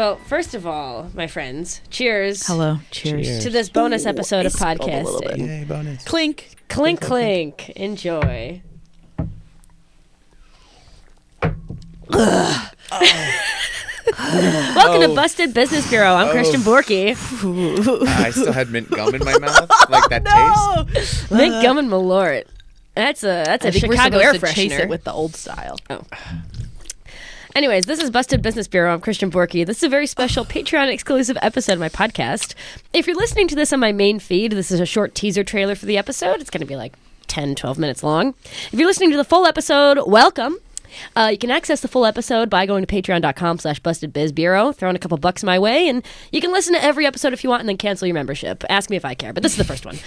Well, first of all, my friends, cheers. Hello. Cheers. To this bonus episode of podcasting. Yay, bonus. Clink. Clink, clink. Enjoy. Welcome to Busted Business Bureau. I'm Christian Borky. I still had mint gum in my mouth. Like that taste. Mint gum and Malort. That's a Chicago air freshener. Chase it with the old style. Oh. Anyways, this is Busted Business Bureau. I'm Christian Borky. This is a very special Patreon-exclusive episode of my podcast. If you're listening to this on my main feed, this is a short teaser trailer for the episode. It's going to be like 10, 12 minutes long. If you're listening to the full episode, welcome. You can access the full episode by going to patreon.com/bustedbizbureau, throwing a couple bucks my way, and you can listen to every episode if you want and then cancel your membership. Ask me if I care, but this is the first one.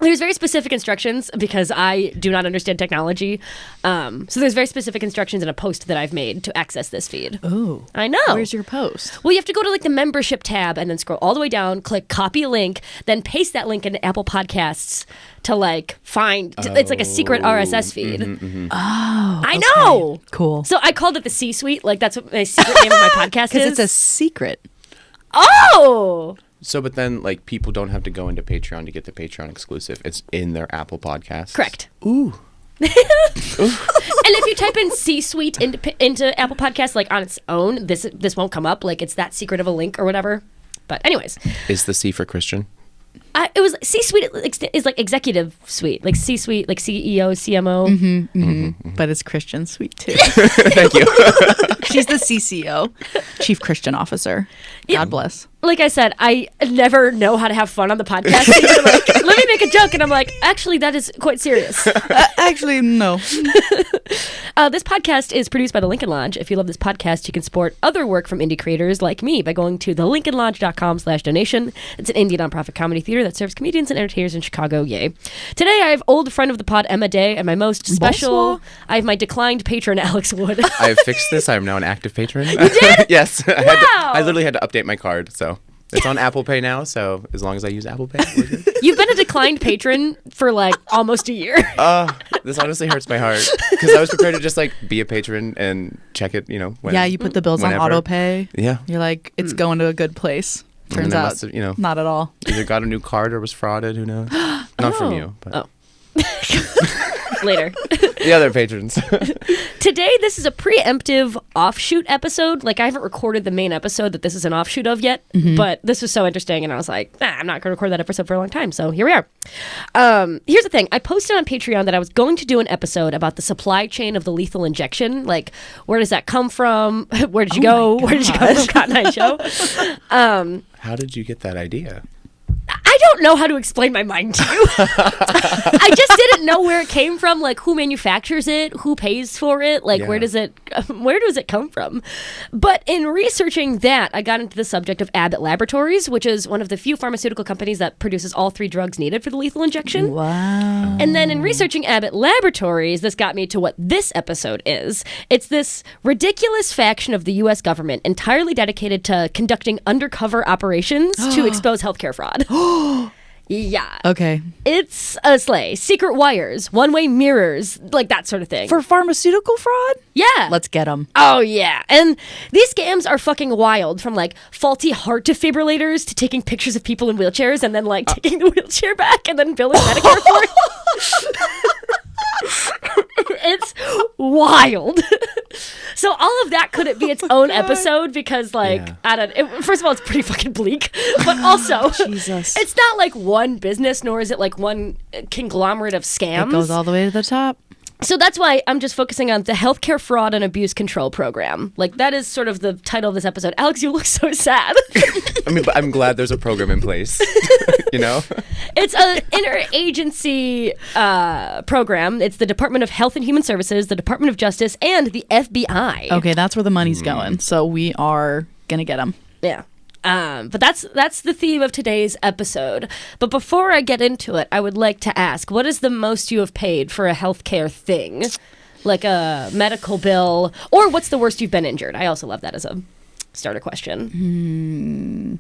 There's very specific instructions because I do not understand technology. So there's very specific instructions in a post that I've made to access this feed. Ooh. I know. Where's your post? Well, you have to go to like the membership tab and then scroll all the way down, click copy link, then paste that link into Apple Podcasts to like find. It's like a secret RSS feed. Oh. I know. Cool. So I called it the C-Suite. Like that's what my secret name of my podcast is. Because it's a secret. Oh. So, but then, like, people don't have to go into Patreon to get the Patreon exclusive. It's in their Apple Podcasts. Correct. Ooh. And if you type in C-Suite into Apple Podcasts, like on its own, this won't come up. Like it's that secret of a link or whatever. But anyways. Is the C for Christian? It was C-Suite is like executive suite, like C-Suite, like CEO, CMO. But it's Christian sweet too. Thank you. She's the CCO, Chief Christian Officer. God bless. Like I said, I never know how to have fun on the podcast. So you're like, let me make a joke. And I'm like, actually, that is quite serious. Actually, no. This podcast is produced by the Lincoln Lodge. If you love this podcast, you can support other work from indie creators like me by going to thelincolnlodge.com/donation. It's an indie nonprofit comedy theater that serves comedians and entertainers in Chicago. Yay. Today, I have old friend of the pod, Emma Day, and my most special, Bonsoir. I have my declined patron, Alex Wood. I have fixed this. I am now an active patron. You did? Yes. Wow. I literally had to update my card, so it's on Apple Pay now. So as long as I use Apple Pay, we're good. You've been a declined patron for like almost a year. This honestly hurts my heart because I was prepared to just like be a patron and check it. You know. Yeah, you put the bills on whenever. auto pay. Yeah. You're like, it's going to a good place. Turns And I out, must have, you know, not at all. either got a new card or was frauded. Who knows? Not from you, but Oh. Later. the other patrons. Today, this is a preemptive offshoot episode. Like, I haven't recorded the main episode that this is an offshoot of yet, but this was so interesting, and I was like, I'm not going to record that episode for a long time, so here we are. Here's the thing. I posted on Patreon that I was going to do an episode about the supply chain of the lethal injection. Like, where does that come from? Where did you go? Where did you go from Cotton Eye Joe? How did you get that idea? I don't know how to explain my mind to you. I just didn't know where it came from, like who manufactures it, who pays for it, like Yeah. where does it come from? But in researching that, I got into the subject of Abbott Laboratories, which is one of the few pharmaceutical companies that produces all 3 drugs needed for the lethal injection. Wow. And then in researching Abbott Laboratories, this got me to what this episode is. It's this ridiculous faction of the U.S. government entirely dedicated to conducting undercover operations to expose healthcare fraud. Yeah. Okay. It's a sleigh. Secret wires, one-way mirrors, like that sort of thing. For pharmaceutical fraud? Yeah. Let's get them. Oh, yeah. And these scams are fucking wild, from like faulty heart defibrillators to taking pictures of people in wheelchairs and then like taking the wheelchair back and then billing Medicare for it. It's wild. So all of that couldn't be its own episode because like, Yeah. I don't first of all, it's pretty fucking bleak, but also Jesus. it's not like one business, nor is it like one conglomerate of scams. It goes all the way to the top. So that's why I'm just focusing on the Healthcare Fraud and Abuse Control Program. Like, that is sort of the title of this episode. Alex, you look so sad. I mean, but I'm glad there's a program in place. You know? It's an interagency program. It's the Department of Health and Human Services, the Department of Justice, and the FBI. Okay, that's where the money's going. So we are going to get them. Yeah. But that's the theme of today's episode. But before I get into it, I would like to ask, what is the most you have paid for a healthcare thing? Like a medical bill, or what's the worst you've been injured? I also love that as a starter question.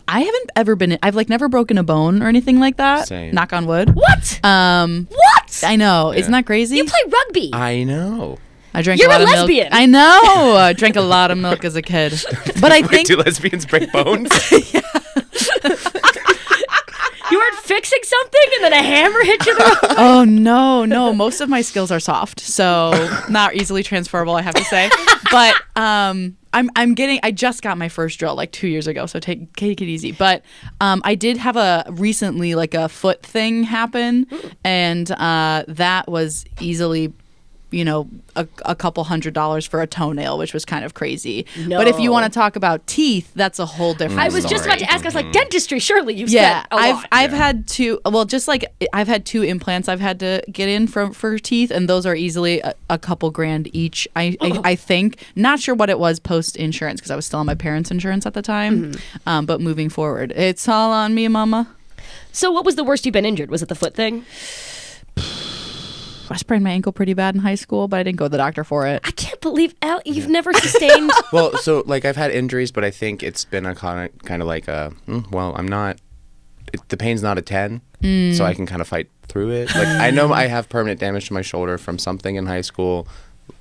I haven't ever been, I've like never broken a bone or anything like that. Same. Knock on wood. What? What? I know. Yeah. Isn't that crazy? You play rugby. I know. I drank You're a lot a of lesbian. milk. I know. I drank a lot of milk as a kid. But I think Do lesbians break bones? You weren't fixing something and then a hammer hit you in the Oh no. Most of my skills are soft, so not easily transferable, I have to say. But I just got my first drill like 2 years ago, so take it easy. But I did have recently like a foot thing happen, and that was easily, a couple $100 for a toenail, which was kind of crazy. No. But if you want to talk about teeth, that's a whole different I was story. just about to ask. I was like, dentistry. Surely you've Yeah, spent a lot. I've had two. Well, just like I've had 2 implants I've had to get in for teeth, and those are easily a couple grand each. I think. Not sure what it was post insurance because I was still on my parents' insurance at the time. But moving forward, it's all on me, mama. So what was the worst you've been injured? Was it the foot thing? I sprained my ankle pretty bad in high school, but I didn't go to the doctor for it. I can't believe, Al, you've never sustained. Well, so like I've had injuries, but I think it's been a kind of like I'm not. The pain's not a 10, so I can kind of fight through it. Like I know I have permanent damage to my shoulder from something in high school.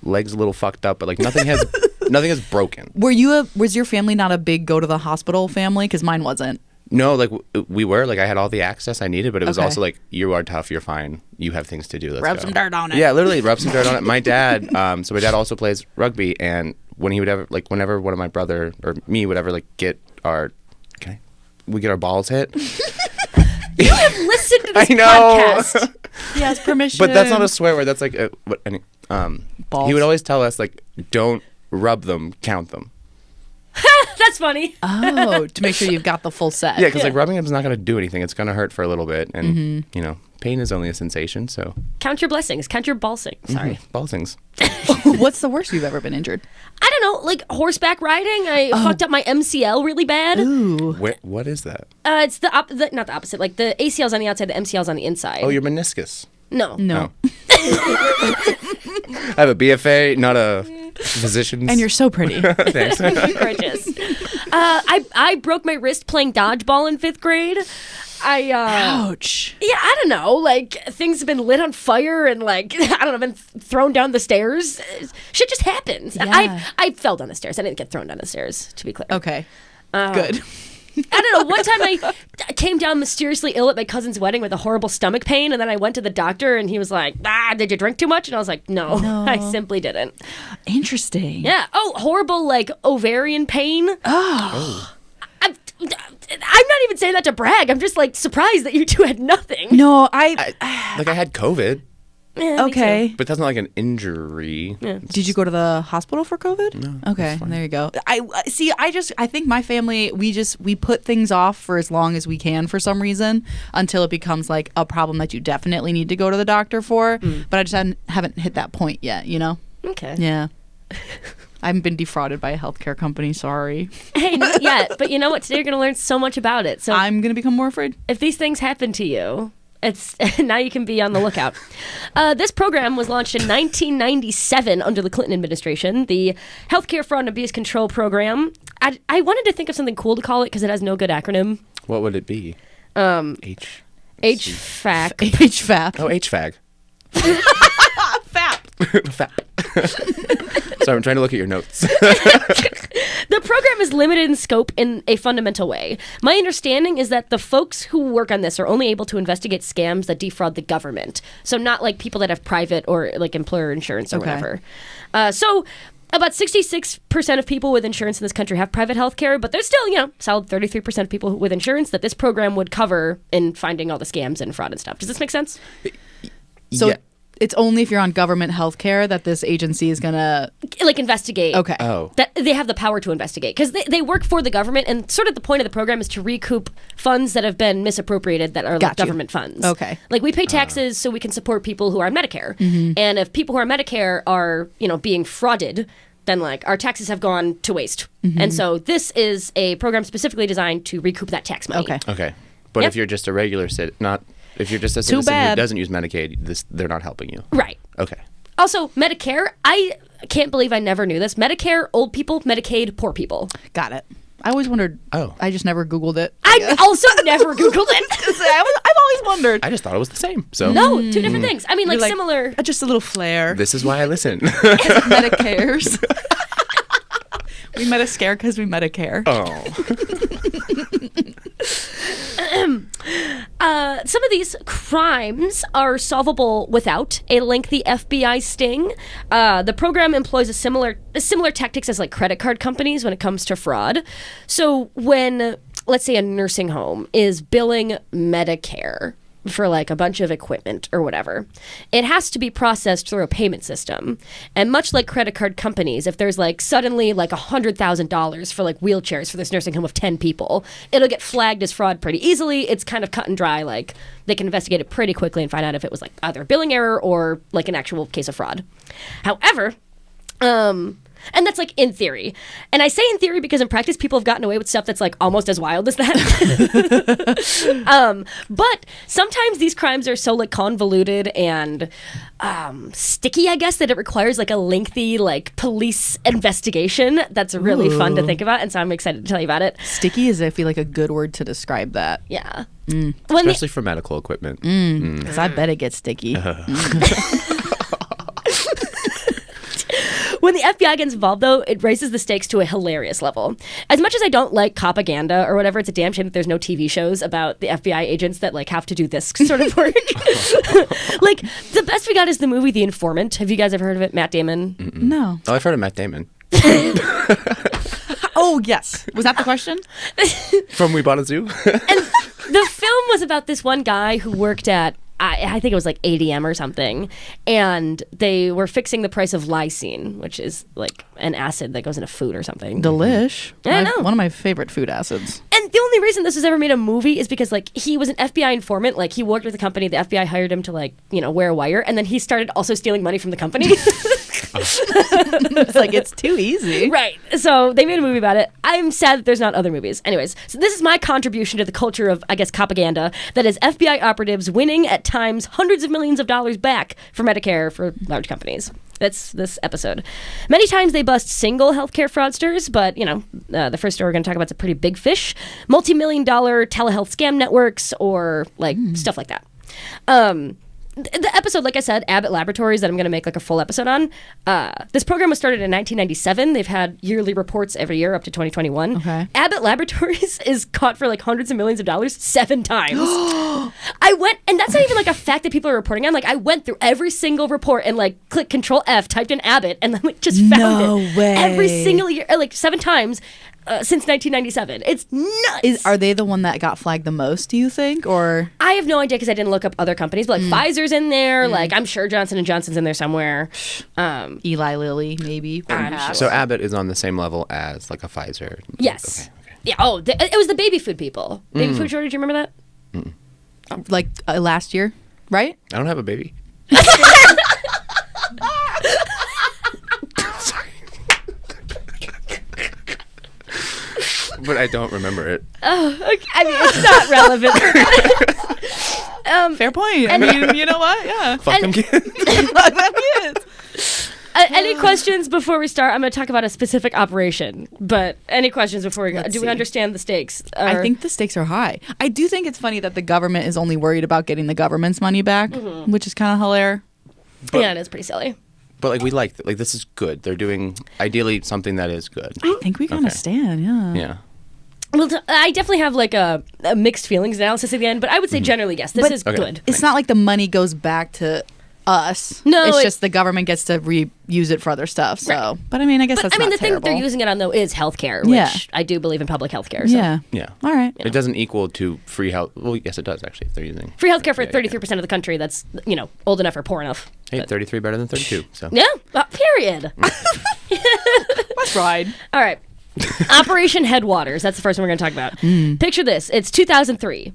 Legs a little fucked up, but like nothing has broken. Was your family not a big go to the hospital family? Because mine wasn't. No, like we were. Like I had all the access I needed, but it was Okay. also like, you are tough, you're fine, you have things to do. Let's Rub go. some dirt on it. Yeah, literally rub some dirt on it. My dad, so my dad also plays rugby, and when he would ever like, whenever one of my brother or me would ever like get our balls hit. You have listened to this I know. podcast. Yes, permission. But that's not a swear word. That's like Balls. he would always tell us like, don't rub them, count them. That's funny. Oh, to make sure you've got the full set. Yeah, because like rubbing them is not going to do anything. It's going to hurt for a little bit, and pain is only a sensation. So Count your blessings. Count your balsing. Sorry. ballsings. What's the worst you've ever been injured? I don't know, like horseback riding. I fucked up my MCL really bad. Ooh. What is that? It's not the opposite. Like the ACL's on the outside, the MCL's on the inside. Oh, your meniscus. No. No. I have a BFA, not a physician's. And you're so pretty. Thanks. Gorgeous. I broke my wrist playing dodgeball in 5th grade. Ouch. Yeah, I don't know. Like things have been lit on fire and like I don't know, been thrown down the stairs. Shit just happens. Yeah. I fell down the stairs. I didn't get thrown down the stairs. To be clear. Okay. Good. I don't know. One time I came down mysteriously ill at my cousin's wedding with a horrible stomach pain, and then I went to the doctor, and he was like, did you drink too much? And I was like, no. I simply didn't. Interesting. Yeah. Oh, horrible, like, ovarian pain. Oh. I'm not even saying that to brag. I'm just, like, surprised that you two had nothing. No, I had COVID, Yeah, me okay. but that's not like an injury. Yeah. Did you go to the hospital for COVID? No. Okay, there you go. I think my family, we put things off for as long as we can for some reason until it becomes like a problem that you definitely need to go to the doctor for. But I just haven't hit that point yet, you know? too. Okay. Yeah. I haven't been defrauded by a healthcare company, sorry. Hey, not yet. But you know what? Today you're going to learn so much about it. So I'm going to become more afraid. if these things happen to you, it's now you can be on the lookout. This program was launched in 1997 under the Clinton administration, the Healthcare Fraud and Abuse Control Program. I wanted to think of something cool to call it because it has no good acronym. What would it be? HFAC. HFAP. Oh, HFAG. FAP. Sorry, I'm trying to look at your notes. The program is limited in scope in a fundamental way. My understanding is that the folks who work on this are only able to investigate scams that defraud the government. So not like people that have private or like employer insurance or Okay. whatever. So about 66% of people with insurance in this country have private health care, but there's still, solid 33% of people with insurance that this program would cover in finding all the scams and fraud and stuff. Does this make sense? So Yeah. it's only if you're on government health care that this agency is going to... Like investigate. Okay. Oh. That they have the power to investigate because they work for the government, and sort of the point of the program is to recoup funds that have been misappropriated that are like Got you. government funds. Okay. Like we pay taxes so we can support people who are on Medicare, and if people who are on Medicare are being frauded, then like our taxes have gone to waste. And so this is a program specifically designed to recoup that tax money. Okay. Okay. But Yep. if you're just a regular if you're just a Too citizen who bad. doesn't use Medicaid, they're not helping you. Right. Okay. Also, Medicare, I can't believe I never knew this. Medicare, old people, Medicaid, poor people. Got it. I always wondered. Oh. I just never Googled it. I also never Googled it. I've always wondered. I just thought it was the same. So No, two different things. I mean, like, You're similar. Just a little flair. this is why I listen. Medicares. We met a scare because we Medicare. Oh. Some of these crimes are solvable without a lengthy FBI sting. The program employs a similar tactics as like credit card companies when it comes to fraud. So when, let's say, a nursing home is billing Medicare for like a bunch of equipment or whatever, it has to be processed through a payment system. And much like credit card companies, if there's like suddenly like $100,000 for like wheelchairs for this nursing home of 10 people, it'll get flagged as fraud pretty easily. It's kind of cut and dry. Like they can investigate it pretty quickly and find out if it was like either a billing error or like an actual case of fraud. However, and that's like in theory. And I say in theory because in practice, people have gotten away with stuff that's like almost as wild as that. But sometimes these crimes are so like convoluted and sticky, I guess, that it requires like a lengthy like police investigation. That's really fun to think about. And so I'm excited to tell you about it. Sticky is, I feel like, a good word to describe that. Yeah. Especially for medical equipment. Because I bet it gets sticky. When the FBI gets involved, though, it raises the stakes to a hilarious level. As much as I don't like propaganda or whatever, it's a damn shame that there's no TV shows about the FBI agents that like have to do this sort of work. Like the best we got is the movie The Informant. Have you guys ever heard of it? Matt Damon. No. Oh, I've heard of Matt Damon. Oh, yes. Was that the question? From We Bought a Zoo? And the film was about this one guy who worked at, I think it was like ADM or something, and they were fixing the price of lysine, which is like an acid that goes into food or something. Delish. I know. One of my favorite food acids. And the only reason this was ever made a movie is because like he was an FBI informant. Like he worked with a company. The FBI hired him to like, you know, wear a wire, and then he started also stealing money from the company. It's like, it's too easy. Right. So they made a movie about it. I'm sad that there's not other movies. Anyways, so this is my contribution to the culture of, I guess, propaganda. That is FBI operatives winning at times hundreds of millions of dollars back for Medicare for large companies. That's this episode. Many times they bust single healthcare fraudsters, but, you know, the first story we're going to talk about is a pretty big fish. Multi-million-dollar telehealth scam networks or, like, stuff like that. The episode, like I said, Abbott Laboratories, that I'm going to make like a full episode on. This program was started in 1997. They've had yearly reports every year up to 2021. Okay. Abbott Laboratories is caught for like hundreds of millions of dollars 7 times. I went, and that's not even like a fact that people are reporting on. Like I went through every single report and like click Control F, typed in Abbott, and then like just found No it way. every single year, like 7 times. Since 1997. It's nuts. Are they the one that got flagged the most, do you think? Or I have no idea because I didn't look up other companies, but like Pfizer's in there. Like I'm sure Johnson & Johnson's in there somewhere. Eli Lilly, maybe? Perhaps. So Abbott is on the same level as like a Pfizer. Yes. Okay. Yeah. Oh, it was the baby food people. Baby food shortage. You remember that? Like last year, right? I don't have a baby. Sorry. But I don't remember it. Oh, okay. I mean, it's not relevant. Fair point. I mean, you know what? Yeah. Fuck them kids. Fuck them kids. Any questions before we start? I'm going to talk about a specific operation, but any questions before we go? Let's Do we see. understand the stakes? I think the stakes are high. I do think it's funny that the government is only worried about getting the government's money back, which is kind of hilarious. Yeah, it is pretty silly. But like we like this is good. They're doing ideally something that is good. I think we kind of Okay. stand, yeah. Yeah. Well, I definitely have like a mixed feelings analysis at the end, but I would say generally yes, this is Okay. good. It's not like the money goes back to us. No, it's it- just the government gets to reuse it for other stuff. So, Right. but I mean, I guess that's I mean, not the thing that they're terrible. using it on though is healthcare, which Yeah. I do believe in public healthcare. So. Yeah. Yeah. All right. It doesn't equal to free health. Well, yes, it does actually. If they're using Free healthcare for Yeah, 33% of the country that's, you know, old enough or poor enough. Hey, 33 better than 32. So Yeah, period. Let's ride. All right. Operation Headwaters. That's the first one we're going to talk about. Picture this. It's 2003.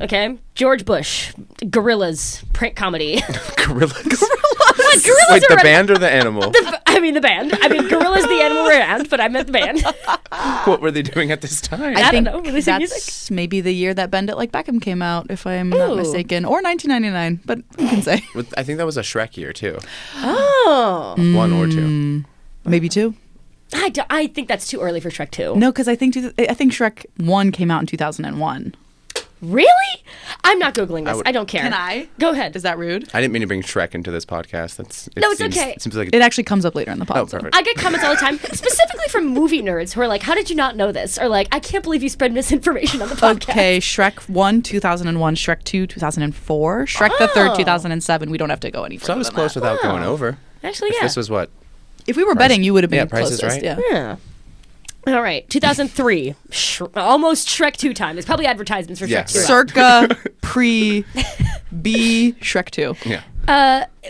Okay? George Bush. Gorillas. Prank comedy. gorillas. What? Gorillas Wait, are the running- band or the animal? I mean the band. I mean Gorillas the animal around, but I meant the band. What were they doing at this time? I don't think know. Were they singing that's maybe the year that Bend It Like Beckham came out, if I'm not Ooh. mistaken, or 1999. But who can say? I think that was a Shrek year too. Oh. 1 or 2. Maybe 2. I think that's too early for Shrek 2. No, because I think Shrek 1 came out in 2001. Really? I'm not Googling this. I don't care. Can I? Go ahead. Is that rude? I didn't mean to bring Shrek into this podcast. No, it's okay. It seems like It actually comes up later in the pod. Oh, perfect. I get comments all the time, specifically from movie nerds who are like, how did you not know this? Or like, I can't believe you spread misinformation on the podcast. Okay, Shrek 1, 2001, Shrek 2, 2004, Shrek the Third, 2007. We don't have to go any further So I was than close that. without going over. Actually, If yeah. this was what? If we were betting, you would have been Price is closest. Right? Yeah. Yeah. All right, 2003. Almost Shrek 2 time. There's probably advertisements for Yeah, Shrek 2. right. Circa B Shrek 2. Yeah.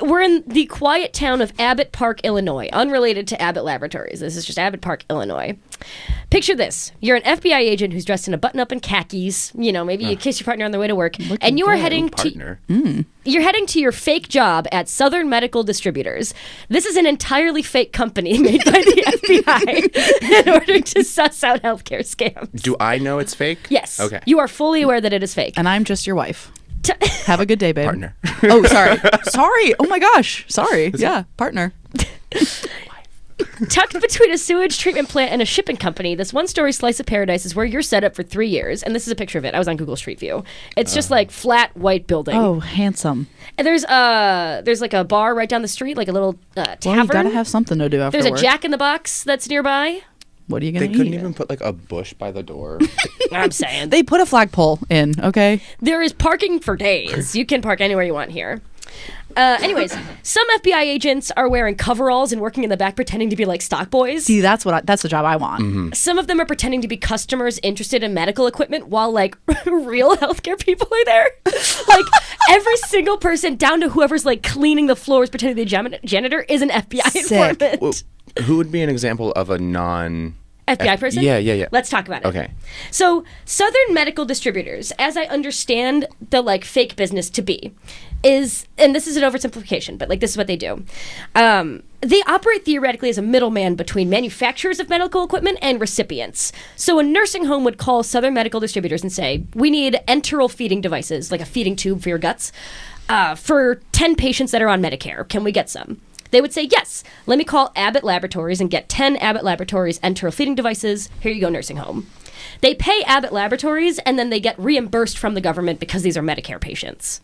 We're in the quiet town of Abbott Park, Illinois, unrelated to Abbott Laboratories. This is just Abbott Park, Illinois. Picture this. You're an FBI agent who's dressed in a button-up and khakis. You know, maybe you kiss your partner on the way to work. And you are heading Partner. You're heading to your fake job at Southern Medical Distributors. This is an entirely fake company made by the FBI in order to suss out healthcare scams. Do I know it's fake? Yes. Okay. You are fully aware that it is fake. And I'm just your wife. Have a good day, babe. Partner. Oh, sorry. Sorry. Oh my gosh. Sorry. Yeah, partner. Tucked between a sewage treatment plant and a shipping company, this one-story slice of paradise is where you're set up for 3 years. And this is a picture of it. I was on Google Street View. It's just like flat white building. Oh, handsome. And there's like a bar right down the street, like a little tavern. Well, you gotta have something to do after There's work. a Jack in the Box that's nearby. What are you gonna They eat? couldn't even put like a bush by the door. I'm saying. They put a flagpole in, okay? There is parking for days. You can park anywhere you want here. Anyways, some FBI agents are wearing coveralls and working in the back pretending to be like stock boys. See, that's the job I want. Some of them are pretending to be customers interested in medical equipment while like real healthcare people are there. Like every single person down to whoever's like cleaning the floors pretending to be a janitor is an FBI Sick. informant. Well, who would be an example of a non FBI person? Yeah. Let's talk about it. Okay. So, Southern Medical Distributors, as I understand the like fake business to be, is, and this is an oversimplification, but like this is what they do. They operate theoretically as a middleman between manufacturers of medical equipment and recipients. So a nursing home would call Southern Medical Distributors and say, we need enteral feeding devices, like a feeding tube for your guts, for 10 patients that are on Medicare. Can we get some? They would say, yes, let me call Abbott Laboratories and get 10 Abbott Laboratories enteral feeding devices. Here you go, nursing home. They pay Abbott Laboratories, and then they get reimbursed from the government because these are Medicare patients.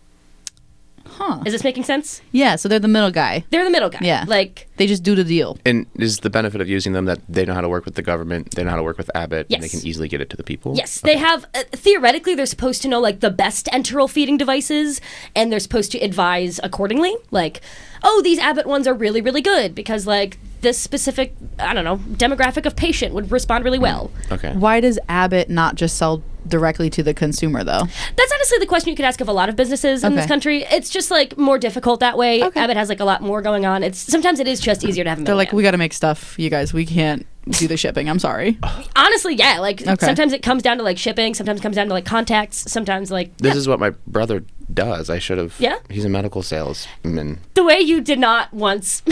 Huh. Is this making sense? Yeah, so they're the middle guy. They're the middle guy. Yeah. Like, They just do the deal. And is the benefit of using them that they know how to work with the government, they know how to work with Abbott, and they Yes. can easily get it to the people? yes, they have, theoretically, they're supposed to know, like, the best enteral feeding devices, and they're supposed to advise accordingly. Like, oh, these Abbott ones are really, really good because, like, this specific, I don't know, demographic of patient would respond really well. Okay. Why does Abbott not just sell directly to the consumer, though? That's honestly the question you could ask of a lot of businesses in this Okay. country. It's just like more difficult that way. Okay. Abbott has like a lot more going on. It's sometimes it is just easier to have a They're like, middleman. we got to make stuff, you guys. We can't do the shipping. I'm sorry. Honestly, yeah. Like Okay. sometimes it comes down to like shipping. Sometimes it comes down to like contacts. Sometimes like This is what my brother does. I should have. Yeah? He's a medical salesman. the way you did not once.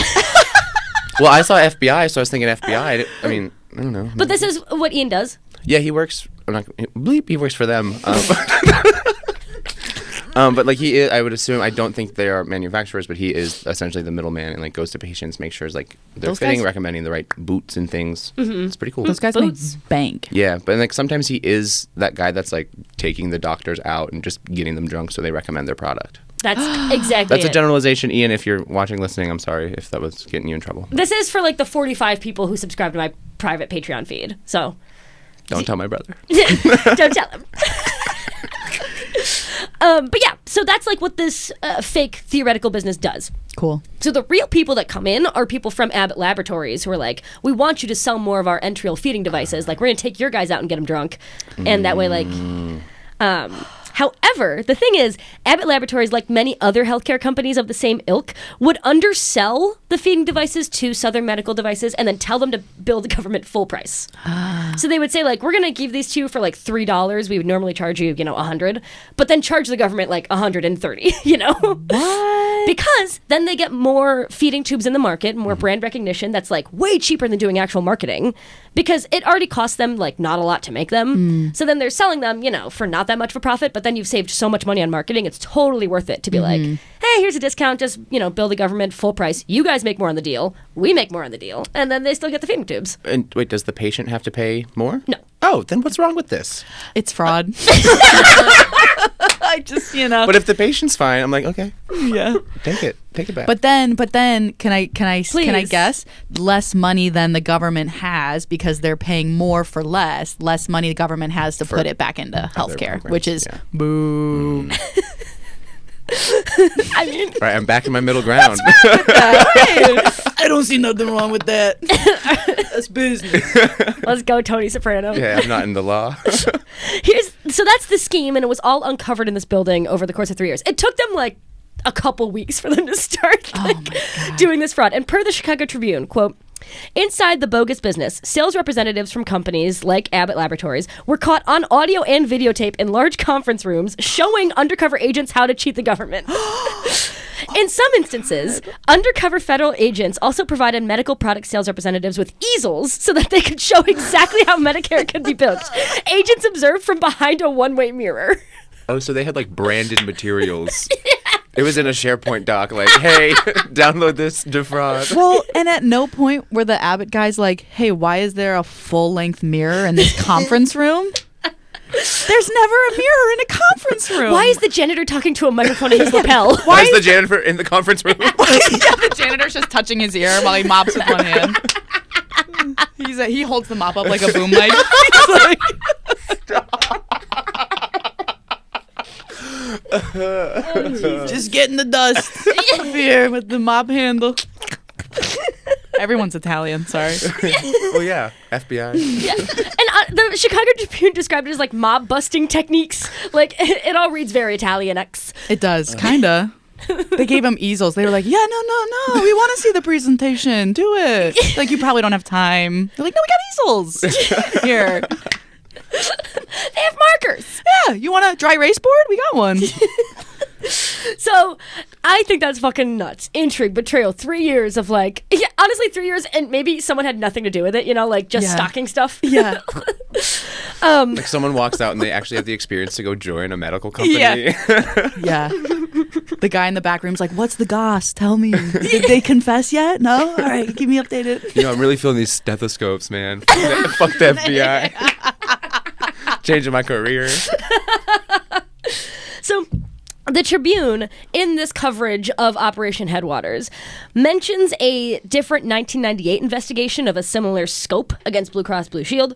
Well, I saw FBI, so I was thinking FBI. I mean, I don't know. But this is what Ian does. Yeah, he works. I'm not bleep. He works for them. But like he is, I would assume. I don't think they are manufacturers, but he is essentially the middleman and like goes to patients, makes sure like they're Those fitting, guys- recommending the right boots and things. It's pretty cool. Those guys Boots. make bank. Yeah, but like sometimes he is that guy that's like taking the doctors out and just getting them drunk so they recommend their product. That's exactly That's a it. generalization, Ian. If you're watching, listening, I'm sorry if that was getting you in trouble. This is for like the 45 people who subscribe to my private Patreon feed. So Don't tell my brother. don't tell him. But yeah, so that's like what this fake theoretical business does. Cool. So the real people that come in are people from Abbott Laboratories who are like, we want you to sell more of our enteral feeding devices. Like, we're going to take your guys out and get them drunk. And that way, like... However, the thing is, Abbott Laboratories, like many other healthcare companies of the same ilk, would undersell the feeding devices to Southern Medical Devices and then tell them to bill the government full price. So they would say, like, we're going to give these to you for like $3. We would normally charge you, $100, but then charge the government like $130, What? Because then they get more feeding tubes in the market, more brand recognition that's like way cheaper than doing actual marketing because it already costs them like not a lot to make them. So then they're selling them, for not that much of a profit, but then you've saved so much money on marketing, it's totally worth it to be like, hey, hey, here's a discount, just, bill the government full price. You guys make more on the deal. We make more on the deal. And then they still get the feeding tubes. And wait, does the patient have to pay more? No. Oh, then what's wrong with this? It's fraud. I just, But if the patient's fine, I'm like, okay, yeah. take it back. But then, can I Please. guess less money than the government has because they're paying more for less money the government has to put it back into healthcare, programs, which is yeah. boo. I mean, Right, I'm back in my middle ground. I don't see nothing wrong with that. That's business. let's go, Tony Soprano. Yeah, I'm not in the law. So that's the scheme, and it was all uncovered in this building over the course of 3 years. It took them like a couple weeks for them to start doing this fraud. And per the Chicago Tribune, quote, inside the bogus business, sales representatives from companies like Abbott Laboratories were caught on audio and videotape in large conference rooms showing undercover agents how to cheat the government. In some instances, undercover federal agents also provided medical product sales representatives with easels so that they could show exactly how Medicare could be booked. Agents observed from behind a one-way mirror. Oh, so they had like branded materials. It was in a SharePoint doc, like, hey, download this defraud. Well, and at no point were the Abbott guys like, hey, why is there a full-length mirror in this conference room? There's never a mirror in a conference room. Why is the janitor talking to a microphone in his lapel? Why is the janitor in the conference room? the janitor's just touching his ear while he mops with one hand. He holds the mop up like a boom mic. He's like, just getting the dust up here with the mop handle. Everyone's Italian, sorry. Oh, yeah. FBI. Yeah. And the Chicago Tribune described it as like mob busting techniques. Like, it all reads very Italian-ex. It does, kinda. They gave him easels. They were like, yeah, no, we want to see the presentation. Do it. Like, you probably don't have time. They're like, no, we got easels. Here. They have markers. Yeah, you want a dry erase board? We got one. So I think that's fucking nuts. Intrigue, betrayal, 3 years of like, yeah, honestly, 3 years, and maybe someone had nothing to do with it, like just stocking stuff. Yeah. Like someone walks out and they actually have the experience to go join a medical company. Yeah. The guy in the back room's like, what's the goss? Tell me. Did they confess yet? No? All right, keep me updated. I'm really feeling these stethoscopes, man. Fuck the FBI. Changing my career. So the Tribune, in this coverage of Operation Headwaters, mentions a different 1998 investigation of a similar scope against Blue Cross Blue Shield.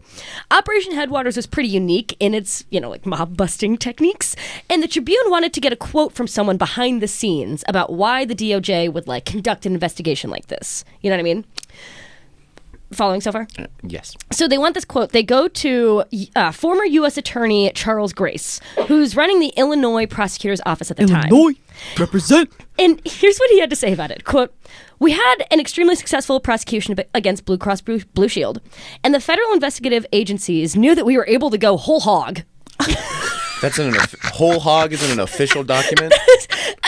Operation Headwaters was pretty unique in its, like mob-busting techniques, and the Tribune wanted to get a quote from someone behind the scenes about why the DOJ would, conduct an investigation like this. You know what I mean? Following so far? Yes. So they want this quote. They go to former U.S. Attorney Charles Grace, who's running the Illinois prosecutor's office at the time. Illinois, represent. And here's what he had to say about it. Quote, we had an extremely successful prosecution against Blue Cross Blue Shield, and the federal investigative agencies knew that we were able to go whole hog. That's whole hog isn't an official document?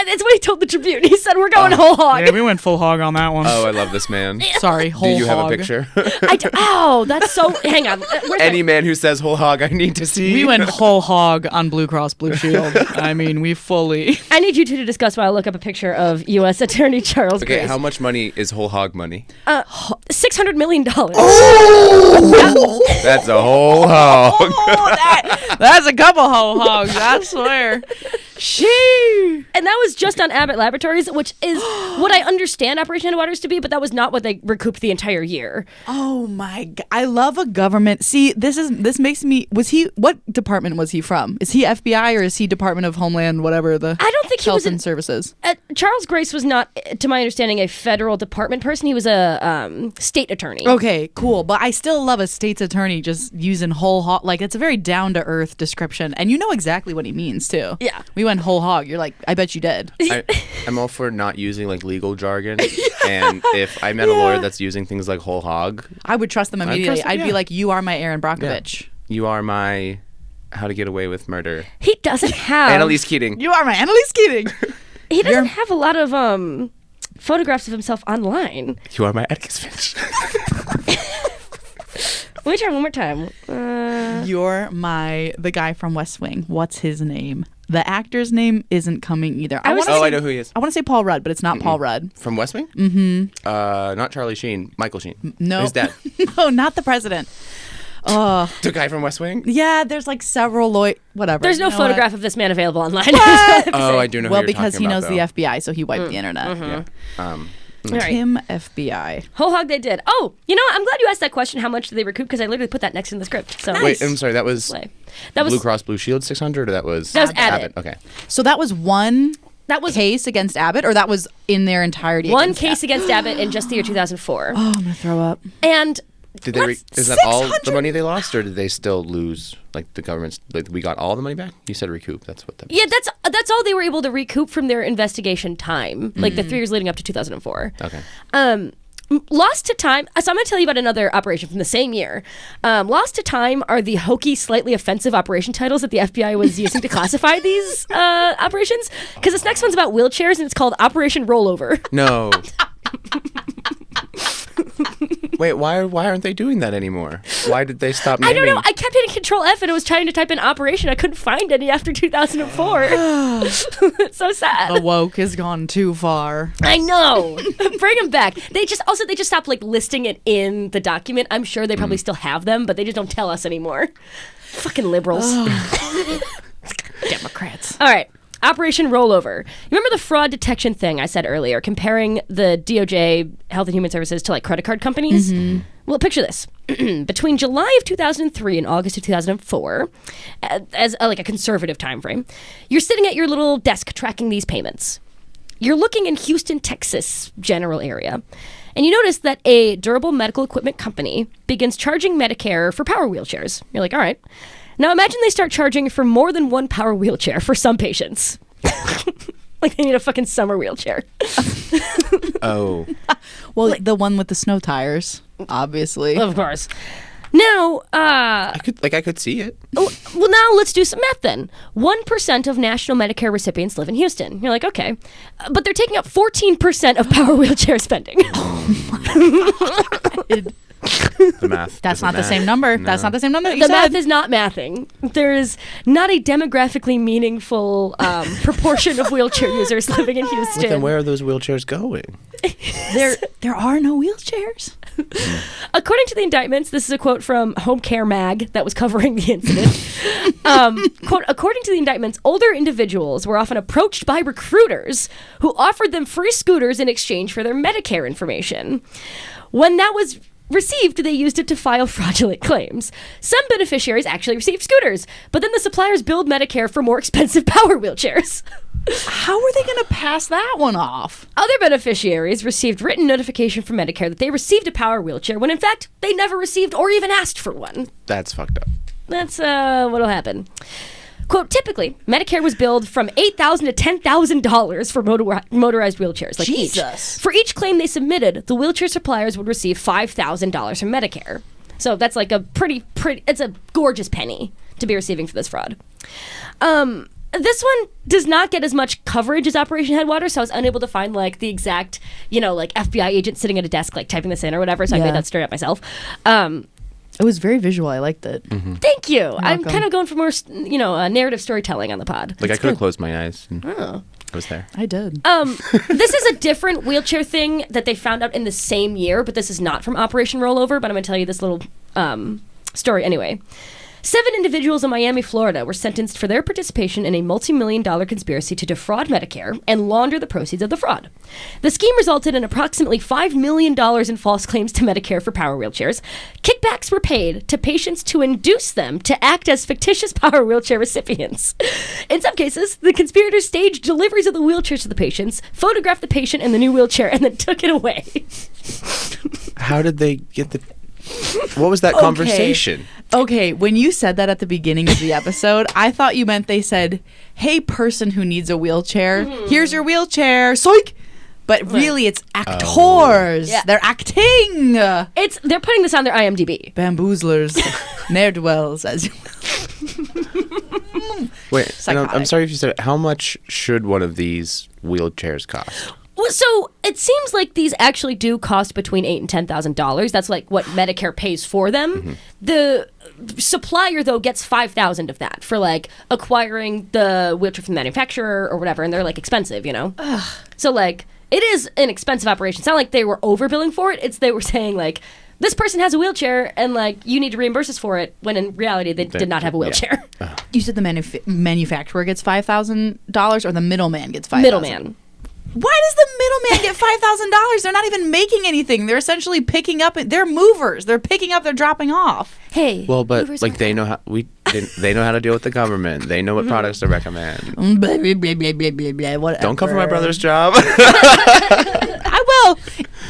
That's what he told the Tribune. He said, we're going whole hog. Yeah, we went full hog on that one. Oh, I love this man. Sorry, whole hog. Do you have a picture? That's so... Hang on. Any man who says whole hog, I need to see. We went whole hog on Blue Cross Blue Shield. I mean, we fully... I need you two to discuss while I look up a picture of U.S. Attorney Charles Grace. Okay, how much money is whole hog money? $600 million. Oh! That's a whole hog. That's a couple whole hogs, I swear. Shee. And that was just on Abbott Laboratories, which is what I understand Operation Headwaters to be, but that was not what they recouped the entire year. Oh my God. I love a government. See, this makes me, what department was he from? Is he FBI or is he Department of Homeland, whatever the I don't think he was and Services? Charles Grace was not, to my understanding, a federal department person. He was a state attorney. Okay, cool. But I still love a state's attorney just using whole hog. Like, it's a very down-to-earth description. And you know exactly what he means, too. Yeah. We went whole hog. You're like, I bet you did. I'm all for not using legal jargon. And if I met a lawyer that's using things like whole hog, I would trust them immediately. I'd be like, you are my Aaron yeah. Brockovich. You are my how to get away with murder. He doesn't have... Annalise Keating. You are my Annalise Keating. He doesn't have a lot of photographs of himself online. You are my Atticus Finch. Let me try one more time. You're the guy from West Wing. What's his name? The actor's name isn't coming either. I know who he is. I want to say Paul Rudd, but it's not Paul Rudd. From West Wing? Mm-hmm. Not Charlie Sheen. Michael Sheen. No. His dad. No, not the president. Oh. The guy from West Wing? Yeah, there's like several whatever. There's no photograph of this man available online. Oh, I do know who you're because he talking knows about, the FBI, so he wiped the internet. Yeah. All right. Tim FBI. Whole hog they did. Oh, you know what? I'm glad you asked that question. How much did they recoup? Because I literally put that next in the script. So Wait, I'm sorry. That was that was Blue Cross Blue Shield 600, or that was Abbott. Okay. So that was one case against Abbott, or that was in their entirety? One case against Abbott in just the year 2004. Oh, I'm going to throw up. And did they? Is that all the money they lost, or did they still lose? Like the government's, like we got all the money back. You said recoup. That's what that. Yeah, that's all they were able to recoup from their investigation time, like the 3 years leading up to 2004. Okay. Lost to time. So I'm going to tell you about another operation from the same year. Lost to time are the hokey, slightly offensive operation titles that the FBI was using to classify these operations. Because this next one's about wheelchairs, and it's called Operation Rollover. No. Wait, why aren't they doing that anymore? Why did they stop naming? I don't know. I kept hitting Control F and I was trying to type in operation. I couldn't find any after 2004. It's so sad. The woke has gone too far. I know. Bring them back. They just stopped like listing it in the document. I'm sure they probably still have them, but they just don't tell us anymore. Fucking liberals. Democrats. All right. Operation Rollover. You remember the fraud detection thing I said earlier, comparing the DOJ, Health and Human Services, to like credit card companies? Mm-hmm. Well, picture this. Between July of 2003 and August of 2004, as like a conservative time frame, you're sitting at your little desk tracking these payments. You're looking in Houston, Texas general area, and you notice that a durable medical equipment company begins charging Medicare for power wheelchairs. You're like, all right. Now imagine they start charging for more than one power wheelchair for some patients. Like they need a fucking summer wheelchair. Oh. Well, the one with the snow tires, obviously. Of course. Now, I could see it. well, now let's do some math then. 1% of national Medicare recipients live in Houston. You're like, okay. But they're taking up 14% of power wheelchair spending. The math. That's not the same number. No. That's not the same number that you The said. math is not mathing. There is not a demographically meaningful proportion of wheelchair users living in Houston. Well, then where are those wheelchairs going? There are no wheelchairs. According to the indictments, this is a quote from Home Care Mag that was covering the incident. Quote, according to the indictments, older individuals were often approached by recruiters who offered them free scooters in exchange for their Medicare information. When that was received, they used it to file fraudulent claims. Some beneficiaries actually received scooters, but then the suppliers billed Medicare for more expensive power wheelchairs. How are they going to pass that one off? Other beneficiaries received written notification from Medicare that they received a power wheelchair when in fact they never received or even asked for one. That's fucked up. That's what'll happen. Quote, typically, Medicare was billed from $8,000 to $10,000 for motorized wheelchairs. Like Jesus. Each. For each claim they submitted, the wheelchair suppliers would receive $5,000 from Medicare. So that's like a pretty, it's a gorgeous penny to be receiving for this fraud. This one does not get as much coverage as Operation Headwaters, so I was unable to find like the exact, like FBI agent sitting at a desk like typing this in or whatever, so I made that story up myself. It was very visual. I liked it. Mm-hmm. Thank you. I'm kind of going for more, narrative storytelling on the pod. Like I could have closed my eyes. And I was there. I did. This is a different wheelchair thing that they found out in the same year, but this is not from Operation Rollover, but I'm going to tell you this little story anyway. 7 individuals in Miami, Florida were sentenced for their participation in a multi-million-dollar conspiracy to defraud Medicare and launder the proceeds of the fraud. The scheme resulted in approximately $5 million in false claims to Medicare for power wheelchairs. Kickbacks were paid to patients to induce them to act as fictitious power wheelchair recipients. In some cases, the conspirators staged deliveries of the wheelchairs to the patients, photographed the patient in the new wheelchair, and then took it away. How did they get the... What was that conversation? Okay, when you said that at the beginning of the episode, I thought you meant they said, hey, person who needs a wheelchair, here's your wheelchair, psych! But really, it's actors. Yeah. They're acting. They're putting this on their IMDb. Bamboozlers, ne'er-do-wells, as you will. Wait, I'm sorry if you said it. How much should one of these wheelchairs cost? Well, So it seems like these actually do cost between $8,000 and $10,000. That's like what Medicare pays for them. The supplier, though, gets $5,000 of that for like acquiring the wheelchair from the manufacturer or whatever, and they're like expensive, you know. So like it is an expensive operation. It's not like they were overbilling for it. It's they were saying like, this person has a wheelchair and like you need to reimburse us for it, when in reality they did not have a wheelchair. You said the manufacturer gets $5,000 or the middleman gets $5,000? Middleman. Why does the middleman get $5,000? They're not even making anything. They're essentially picking up. They're movers. They're picking up. They're dropping off. Hey. Well, but movers like are- they know how they know how to deal with the government. They know what products to recommend. Blah, blah, blah, blah, blah, blah, blah, whatever. Don't come for my brother's job. I will.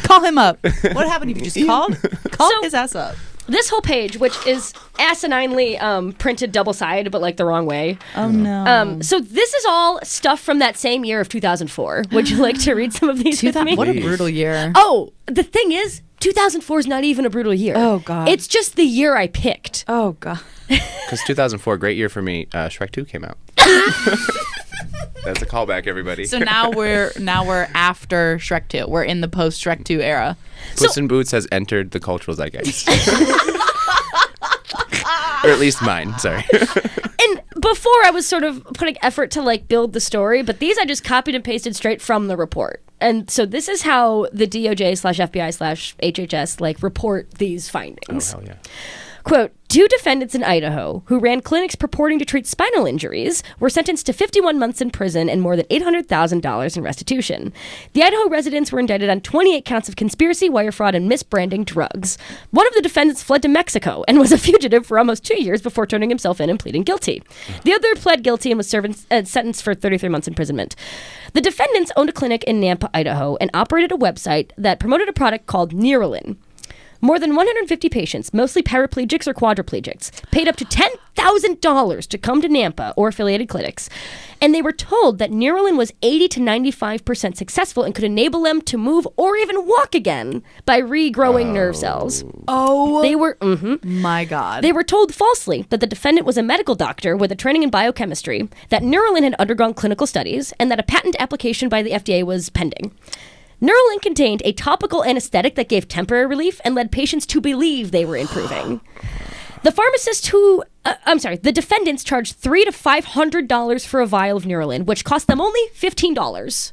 Call him up. What happened if you just called? Call So- his ass up. This whole page, which is asininely printed double-sided, but like the wrong way. Oh no. So this is all stuff from that same year of 2004. Would you like to read some of these with me? What a brutal year. Oh, the thing is, 2004 is not even a brutal year. Oh, God. It's just the year I picked. Oh god. Because 2004, great year for me. Shrek 2 came out. That's a callback, everybody. So now we're after Shrek 2. We're in the post Shrek 2 era. Puss in Boots has entered the cultural zeitgeist. Or at least mine, sorry. And before I was sort of putting effort to like build the story, but these I just copied and pasted straight from the report. And so this is how the DOJ/FBI/HHS like report these findings. Oh, hell yeah. Quote, 2 defendants in Idaho who ran clinics purporting to treat spinal injuries were sentenced to 51 months in prison and more than $800,000 in restitution. The Idaho residents were indicted on 28 counts of conspiracy, wire fraud, and misbranding drugs. One of the defendants fled to Mexico and was a fugitive for almost 2 years before turning himself in and pleading guilty. The other pled guilty and was sentenced for 33 months imprisonment. The defendants owned a clinic in Nampa, Idaho, and operated a website that promoted a product called Neuralin. More than 150 patients, mostly paraplegics or quadriplegics, paid up to $10,000 to come to Nampa or affiliated clinics, and they were told that Neuralin was 80 to 95% successful and could enable them to move or even walk again by regrowing nerve cells. Oh, They were my god. they were told falsely that the defendant was a medical doctor with a training in biochemistry, that Neuralin had undergone clinical studies, and that a patent application by the FDA was pending. Neuralin contained a topical anesthetic that gave temporary relief and led patients to believe they were improving. The defendants charged $300 to $500 for a vial of Neuralin, which cost them only $15.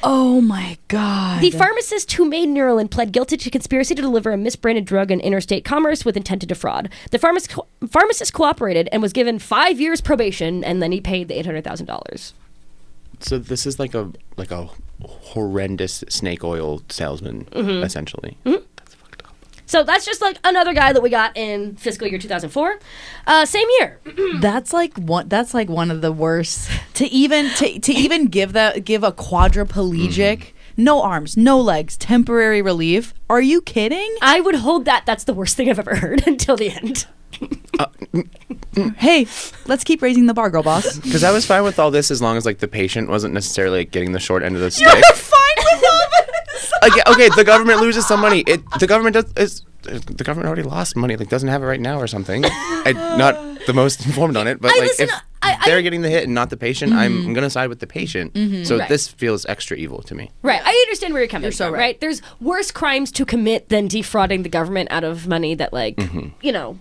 Oh my god. The pharmacist who made Neuralin pled guilty to conspiracy to deliver a misbranded drug in interstate commerce with intent to defraud. The pharmacist cooperated and was given 5 years probation, and then he paid the $800,000. So this is like a horrendous snake oil salesman, essentially. That's fucked up. So that's just like another guy that we got in fiscal year 2004. Same year. That's like one of the worst. To even give a quadriplegic, no arms, no legs, temporary relief. Are you kidding? I would hold that that's the worst thing I've ever heard until the end. Hey, let's keep raising the bar, girl boss. Because I was fine with all this as long as like the patient wasn't necessarily like, getting the short end of the stick. You're fine with all this. Okay, the government loses some money. The government already lost money. Like doesn't have it right now or something. I'm not the most informed on it, but like listen, if they're getting the hit and not the patient, I'm gonna side with the patient. So Right. this feels extra evil to me. Right. I understand where you're coming so from, right. right? There's worse crimes to commit than defrauding the government out of money that, like, you know,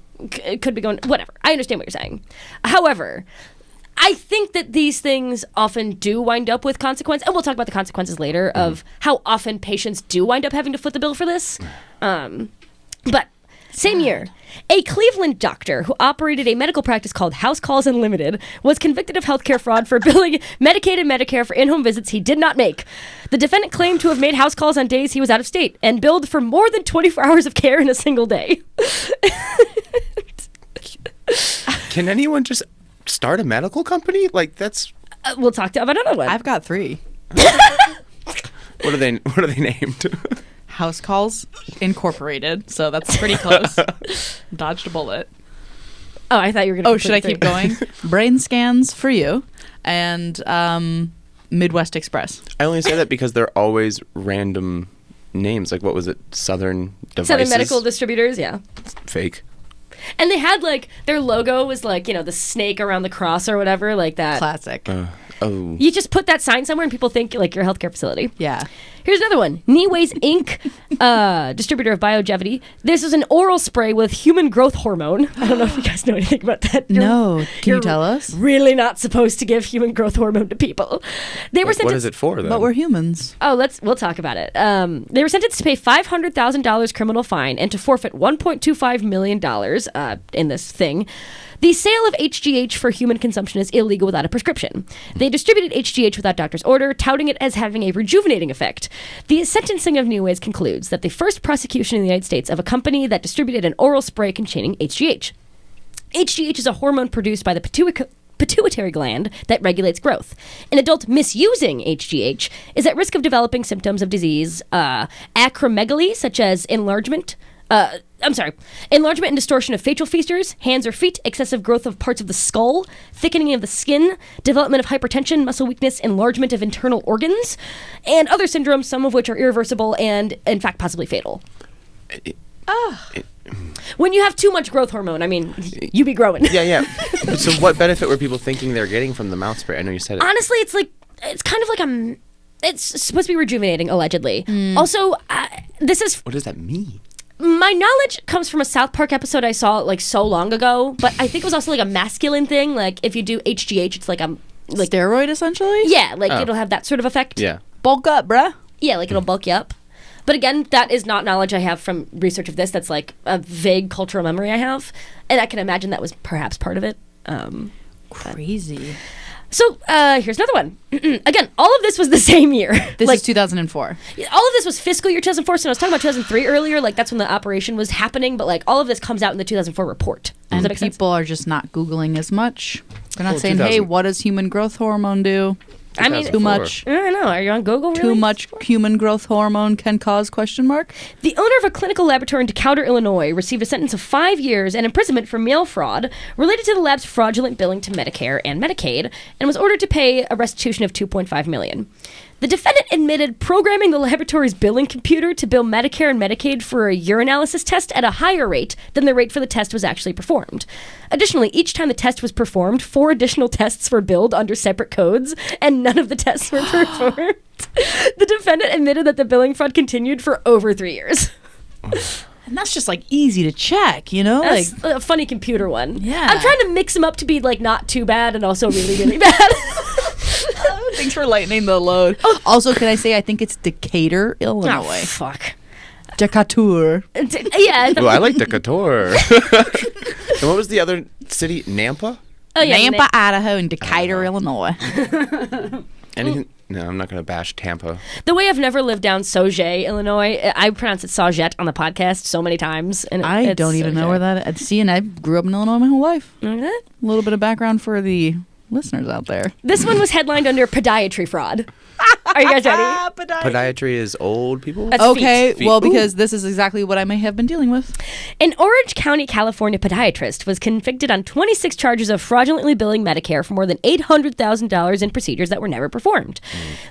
could be going, whatever. I understand what you're saying. However, I think that these things often do wind up with consequence, and we'll talk about the consequences later of how often patients do wind up having to foot the bill for this. But same year, a Cleveland doctor who operated a medical practice called House Calls Unlimited was convicted of healthcare fraud for billing Medicaid and Medicare for in-home visits he did not make. The defendant claimed to have made house calls on days he was out of state and billed for more than 24 hours of care in a single day. Can anyone just start a medical company? Like that's We'll talk about another one. I've got 3. what are they named? House Calls Incorporated. So that's pretty close. Dodged a bullet. Oh, I thought you were going to. Oh, should I keep going? Brain Scans for You and Midwest Express. I only say that because they're always random names. Like what was it? Southern Devices. Southern Medical Distributors, yeah. Fake. And they had like their logo was like, you know, the snake around the cross or whatever, like that. Classic. Oh. You just put that sign somewhere and people think like you're a healthcare facility. Yeah. Here's another one. Kneeways Inc., distributor of Biogevity. This is an oral spray with human growth hormone. I don't know if you guys know anything about that. No. Can you You're tell us? Really not supposed to give human growth hormone to people. They were What sentenced. is it for, then? But we're humans. Oh, we'll talk about it. They were sentenced to pay $500,000 criminal fine and to forfeit $1.25 million in this thing. The sale of HGH for human consumption is illegal without a prescription. They distributed HGH without doctor's order, touting it as having a rejuvenating effect. The sentencing of Newways concludes that the first prosecution in the United States of a company that distributed an oral spray containing HGH. HGH is a hormone produced by the pituitary gland that regulates growth. An adult misusing HGH is at risk of developing symptoms of disease, acromegaly, such as enlargement and distortion of facial features, hands or feet, excessive growth of parts of the skull, thickening of the skin, development of hypertension, muscle weakness, enlargement of internal organs, and other syndromes, some of which are irreversible and, in fact, possibly fatal. When you have too much growth hormone, I mean, you be growing. Yeah. So what benefit were people thinking they're getting from the mouth spray? I know you said it. Honestly, it's kind of like it's supposed to be rejuvenating, allegedly. Also, What does that mean? my knowledge comes from a South Park episode I saw like so long ago, but I think it was also like a masculine thing. Like if you do HGH, it's like Steroid, essentially? yeah, like it'll have that sort of effect. Yeah. Bulk up, bruh. Yeah, like it'll bulk you up. But again, that is not knowledge I have from research of this. That's like a vague cultural memory I have, and I can imagine that was perhaps part of it. Crazy. So here's another one. Again, all of this was the same year. This is 2004. All of this was fiscal year 2004. So I was talking about 2003 earlier. Like that's when the operation was happening. But like all of this comes out in the 2004 report. Does And that make sense? people are just not Googling as much. They're not Well, saying, 2000. hey, what does human growth hormone do? I mean, Too much. I don't know. Are you on Google? Really? Too much human growth hormone can cause ? The owner of a clinical laboratory in Decatur, Illinois, received a sentence of 5 years and imprisonment for mail fraud related to the lab's fraudulent billing to Medicare and Medicaid, and was ordered to pay a restitution of $2.5 million. The defendant admitted programming the laboratory's billing computer to bill Medicare and Medicaid for a urinalysis test at a higher rate than the rate for the test was actually performed. Additionally, each time the test was performed, 4 additional tests were billed under separate codes, and none of the tests were performed. The defendant admitted that the billing fraud continued for over 3 years. And that's just like easy to check, you know? That's Like, a funny computer one. Yeah. I'm trying to mix them up to be like not too bad and also really, really bad. thanks for lightening the load. Also, can I say I think it's Decatur, Illinois. Oh, fuck. Decatur. Yeah. Ooh, I like Decatur. And what was the other city? Nampa? Oh, yeah. Nampa, Idaho, and Decatur, Illinois. Anything? No, I'm not going to bash Tampa. The way I've never lived down Sauget, Illinois. I pronounce it Sauget on the podcast so many times. And I it's don't even know where Sauget. that is. See, and I grew up in Illinois my whole life. Like that? A little bit of background for the listeners out there. This one was headlined under podiatry fraud. Are you guys ready? Podiatry is old people? That's Okay, Feet. well, Ooh. because this is exactly what I may have been dealing with. An Orange County, California podiatrist was convicted on 26 charges of fraudulently billing Medicare for more than $800,000 in procedures that were never performed.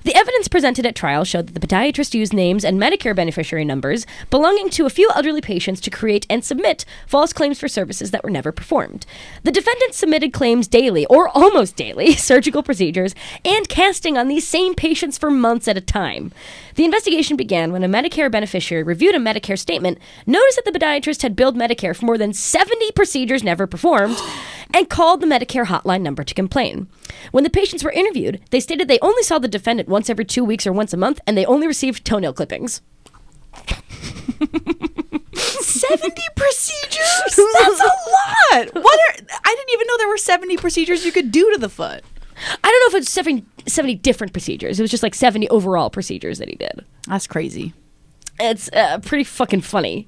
The evidence presented at trial showed that the podiatrist used names and Medicare beneficiary numbers belonging to a few elderly patients to create and submit false claims for services that were never performed. The defendant submitted claims daily, or almost daily, surgical procedures, and casting on these same patients for months at a time. The investigation began when a Medicare beneficiary reviewed a Medicare statement, noticed that the podiatrist had billed Medicare for more than 70 procedures never performed, and called the Medicare hotline number to complain. When the patients were interviewed, they stated they only saw the defendant once every 2 weeks or once a month, and they only received toenail clippings. 70 procedures? That's a lot. I didn't even know there were 70 procedures you could do to the foot. I don't know if it's 70 different procedures. It was just like 70 overall procedures that he did. That's crazy. It's pretty fucking funny.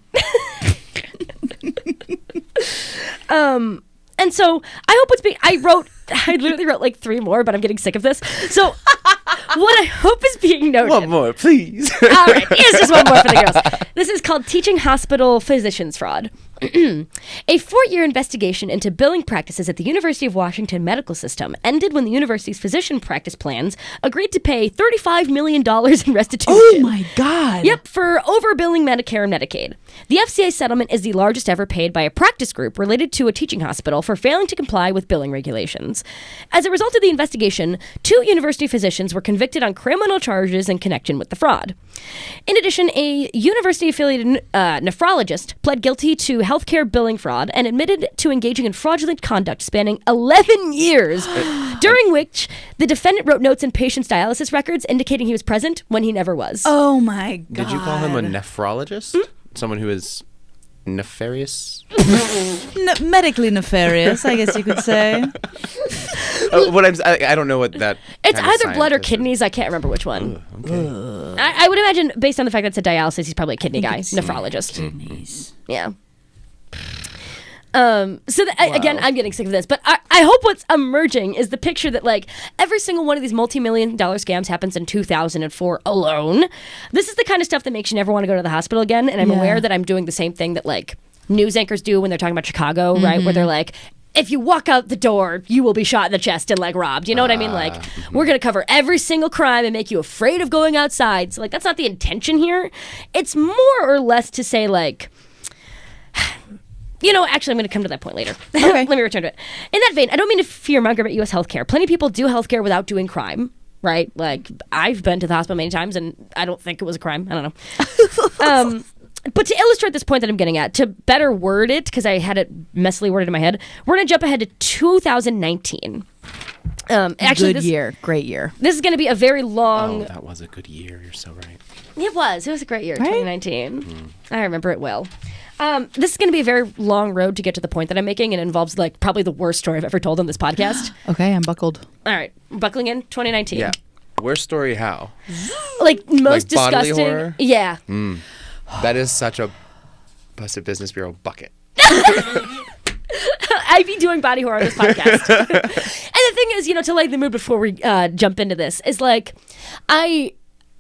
And so I hope I literally wrote like 3 more, but I'm getting sick of this. So what I hope is being noted. One more, please. All right, here's just one more for the girls. This is called teaching hospital physicians fraud. A 4-year investigation into billing practices at the University of Washington Medical System ended when the university's physician practice plans agreed to pay $35 million in restitution. Oh my God. Yep, for overbilling Medicare and Medicaid. The FCA settlement is the largest ever paid by a practice group related to a teaching hospital for failing to comply with billing regulations. As a result of the investigation, 2 university physicians were convicted on criminal charges in connection with the fraud. In addition, a university-affiliated nephrologist pled guilty to healthcare billing fraud and admitted to engaging in fraudulent conduct spanning 11 years, during which the defendant wrote notes in patients' dialysis records indicating he was present when he never was. Oh my God. Did you call him a nephrologist? Someone who is nefarious? Medically nefarious, I guess you could say. I don't know what that. It's kind of either blood or scientist is. kidneys. I can't remember which one. Okay. I would imagine, based on the fact that it's a dialysis, he's probably a kidney guy, nephrologist. Kidneys. Yeah. Again, I'm getting sick of this, but I hope what's emerging is the picture that, like, every single one of these multi-million-dollar scams happens in 2004 alone. This is the kind of stuff that makes you never want to go to the hospital again, and I'm aware that I'm doing the same thing that, like, news anchors do when they're talking about Chicago, right? Where they're like, if you walk out the door, you will be shot in the chest and, like, robbed. You know what I mean? Like, we're going to cover every single crime and make you afraid of going outside. So, like, that's not the intention here. It's more or less to say, like, you know, actually, I'm going to come to that point later. Okay. Let me return to it. In that vein, I don't mean to fearmonger about U.S. healthcare. Plenty of people do healthcare without doing crime, right? Like, I've been to the hospital many times, and I don't think it was a crime. I don't know. But to illustrate this point that I'm getting at, to better word it, because I had it messily worded in my head, we're going to jump ahead to 2019. Actually, Good year. Great year. This is going to be a very long... Oh, that was a good year. You're so right. It was a great year, Right? 2019. I remember it well. This is going to be a very long road to get to the point that I'm making, and it involves, like, probably the worst story I've ever told on this podcast. Okay, I'm buckled. All right, buckling in, 2019. Yeah. Worst story how? Like, most Like bodily disgusting. horror? Yeah. That is such a Busted Business Bureau bucket. I'd be doing body horror on this podcast. And the thing is, you know, to lighten the mood before we jump into this, is like, I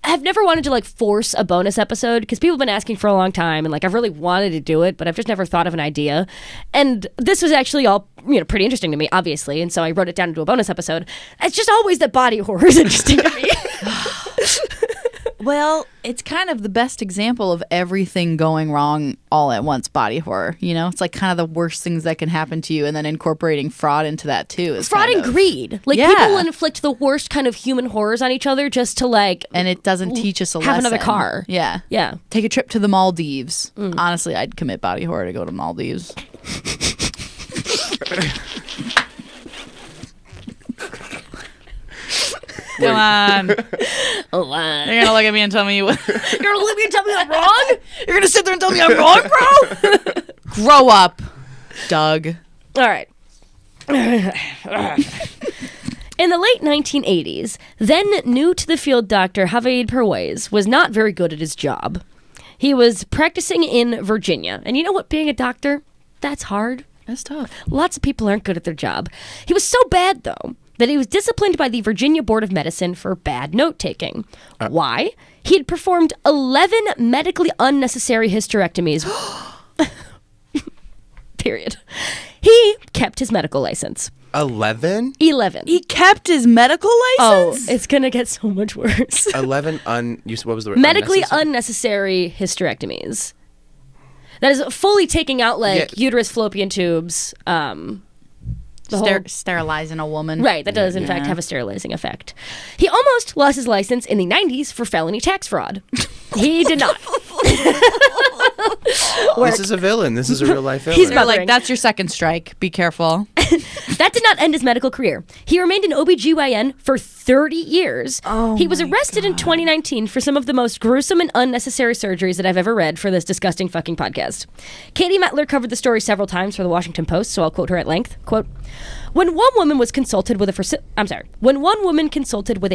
have never wanted to, like, force a bonus episode because people have been asking for a long time, and, like, I've really wanted to do it, but I've just never thought of an idea. And this was actually all, you know, pretty interesting to me, obviously, and so I wrote it down into a bonus episode. It's just always that body horror is interesting to me. Well, it's kind of the best example of everything going wrong all at once, body horror. You know, it's like kind of the worst things that can happen to you, and then incorporating fraud into that too is Fraud kind and of- greed. Like, Yeah. people inflict the worst kind of human horrors on each other just to, like, And it doesn't teach us a have lesson. another car. Yeah. Yeah. Take a trip to the Maldives. Honestly, I'd commit body horror to go to Maldives. Come on. Oh, wow. You're going to look at me and tell me what. You're going to look at me and tell me I'm wrong? You're going to sit there and tell me I'm wrong, bro? Grow up, Doug. All right. In the late 1980s, then new to the field doctor Javier Perwez was not very good at his job. He was practicing in Virginia. And you know what? Being a doctor, that's hard. That's tough. Lots of people aren't good at their job. He was so bad, though, that he was disciplined by the Virginia Board of Medicine for bad note-taking. Why? He had performed 11 medically unnecessary hysterectomies. Period. He kept his medical license. 11? 11. He kept his medical Oh, license? it's going to get so much worse. 11 what was the word? Medically Unnecessary? unnecessary hysterectomies. That is fully taking out, like, Yeah. uterus fallopian tubes. The whole- Sterilizing a woman. Right, that does in fact have a sterilizing effect. He almost lost his license in the 90s for felony tax fraud. He did not. This is a villain. This is a real life villain. He's They're Mothering. like, that's your second strike. Be careful. That did not end his medical career. He remained an OBGYN for 30 years. He was arrested in 2019 for some of the most gruesome and unnecessary surgeries that I've ever read for this disgusting fucking podcast. Katie Mettler covered the story several times for the Washington Post, so I'll quote her at length. Quote, when one woman consulted with a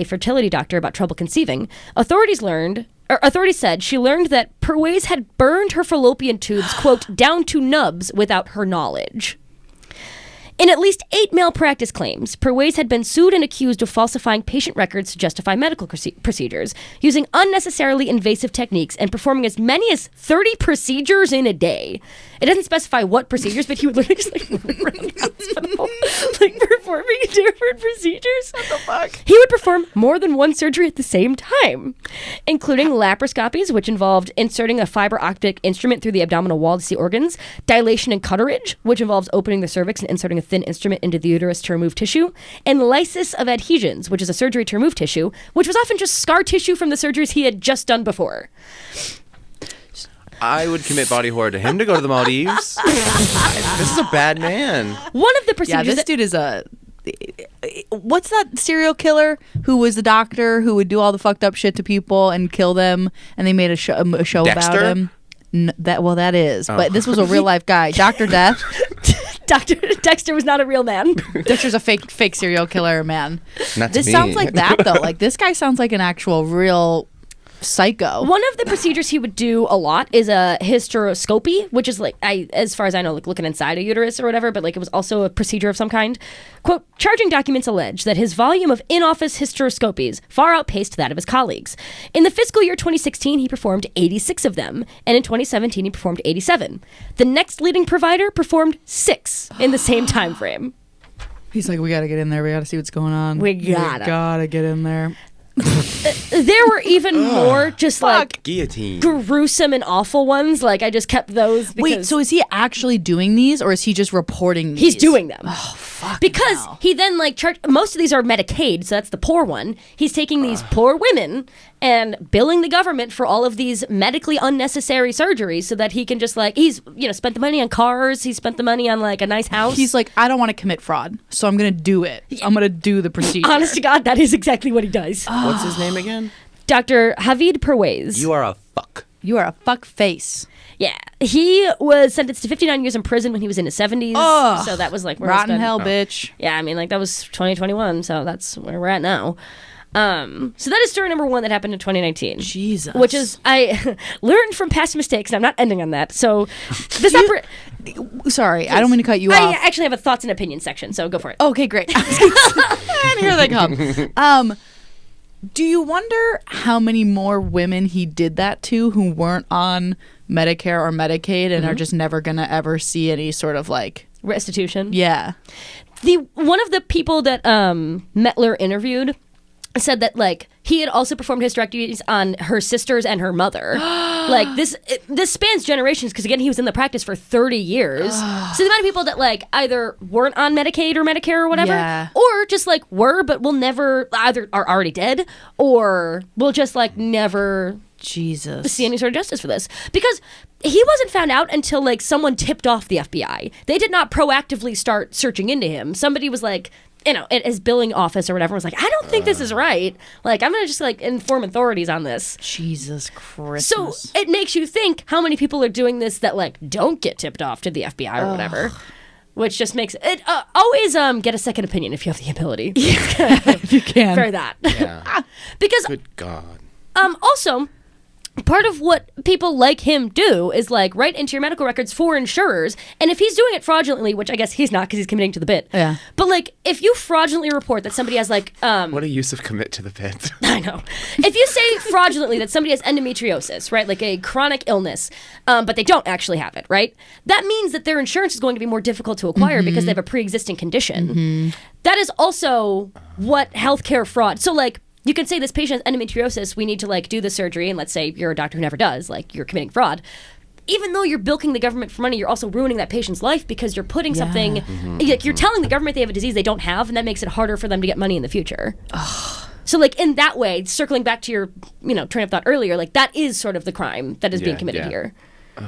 fertility doctor about trouble conceiving, authorities said she learned that Perwez had burned her fallopian tubes, quote, down to nubs without her knowledge. In at least 8 malpractice claims, Perwaze had been sued and accused of falsifying patient records to justify medical procedures, using unnecessarily invasive techniques and performing as many as 30 procedures in a day. It doesn't specify what procedures, but he would literally just run around the hospital, performing different procedures. What the fuck? He would perform more than one surgery at the same time, including laparoscopies, which involved inserting a fiber optic instrument through the abdominal wall to see organs, dilation and cutterage, which involves opening the cervix and inserting a thin instrument into the uterus to remove tissue, and lysis of adhesions, which is a surgery to remove tissue, which was often just scar tissue from the surgeries he had just done before. I would commit body horror to him to go to the Maldives. This is a bad man. One of the procedures. Yeah, this dude is a. What's that serial killer who was the doctor who would do all the fucked up shit to people and kill them, and they made a show about him? That is. But this was a real life guy, Dr. Death. Dr. Dexter was not a real man. Dexter's a fake serial killer man. Not to This me. sounds like that though. Like this guy sounds like an actual real psycho. One of the procedures he would do a lot is a hysteroscopy, which is as far as I know, looking inside a uterus or whatever, but it was also a procedure of some kind. Quote, charging documents allege that his volume of in-office hysteroscopies far outpaced that of his colleagues. In the fiscal year 2016, he performed 86 of them, and in 2017, he performed 87. The next leading provider performed 6 in the same time frame. He's like, we gotta get in there. We gotta see what's going on. We gotta get in there. There were even more just Guillotine. gruesome and awful ones. I just kept those because Wait, so is he actually doing these, or is he just reporting these? he's doing them. Oh, fuck. Because he then most of these are Medicaid, so that's the poor one. He's taking these poor women and billing the government for all of these medically unnecessary surgeries so that he can just he's spent the money on cars, he's spent the money on a nice house. He's like, I don't want to commit fraud, so I'm gonna do it. I'm gonna do the procedure. Honest to God, that is exactly what he does. What's his name again? Dr. Havid Perwaze. You are a fuck. You are a fuck face. Yeah, he was sentenced to 59 years in prison when he was in his 70s. Ugh. So that was where Rotten it's been. hell, bitch. Yeah, I mean, that was 2021, so that's where we're at now. So that is story number 1 that happened in 2019. Jesus. Which is, I learned from past mistakes, and I'm not ending on that. So this Sorry, I don't mean to cut you I off. actually have a thoughts and opinions section, so go for it. Okay, great. And here they come. Do you wonder how many more women he did that to who weren't on Medicare or Medicaid and are just never going to ever see any sort of Restitution. yeah. One of the people that Metler interviewed said that he had also performed hysterectomies on her sisters and her mother. This spans generations because again he was in the practice for 30 years. So the amount of people that either weren't on Medicaid or Medicare or whatever, Yeah. or just were but will never either are already dead or will just never Jesus. see any sort of justice for this because he wasn't found out until someone tipped off the FBI. They did not proactively start searching into him. Somebody was at his billing office or whatever was I don't think this is right. I'm gonna just inform authorities on this. Jesus Christ. So it makes you think how many people are doing this that don't get tipped off to the FBI or whatever. Which just makes it always get a second opinion if you have the ability. if you can. For that. Yeah. Because Good God. also part of what people like him do is write into your medical records for insurers, and if he's doing it fraudulently, which I guess he's not because he's committing to the bit. Yeah. But if you fraudulently report that somebody has What a use of commit to the pit. I know. If you say fraudulently that somebody has endometriosis, right, a chronic illness, but they don't actually have it, right? That means that their insurance is going to be more difficult to acquire because they have a pre-existing condition. That is also what healthcare fraud. So you can say this patient has endometriosis, we need to do the surgery, and let's say you're a doctor who never does, you're committing fraud. Even though you're bilking the government for money, you're also ruining that patient's life because you're putting something, you're telling the government they have a disease they don't have, and that makes it harder for them to get money in the future. So in that way, circling back to your train of thought earlier, that is sort of the crime that is being committed here.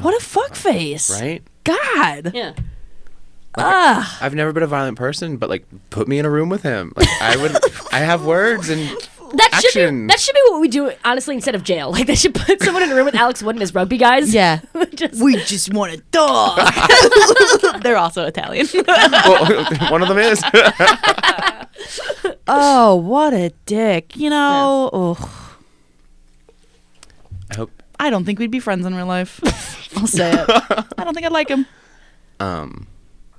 What a fuckface. Right? God. Yeah. I've never been a violent person, but put me in a room with him. I have words and That should action. be what we do, honestly, instead of jail. They should put someone in a room with Alex Wood and his rugby guys. Yeah. We just want a dog. They're also Italian. Well, one of them is. Oh, what a dick. I don't think we'd be friends in real life. I'll say it. I don't think I'd like him.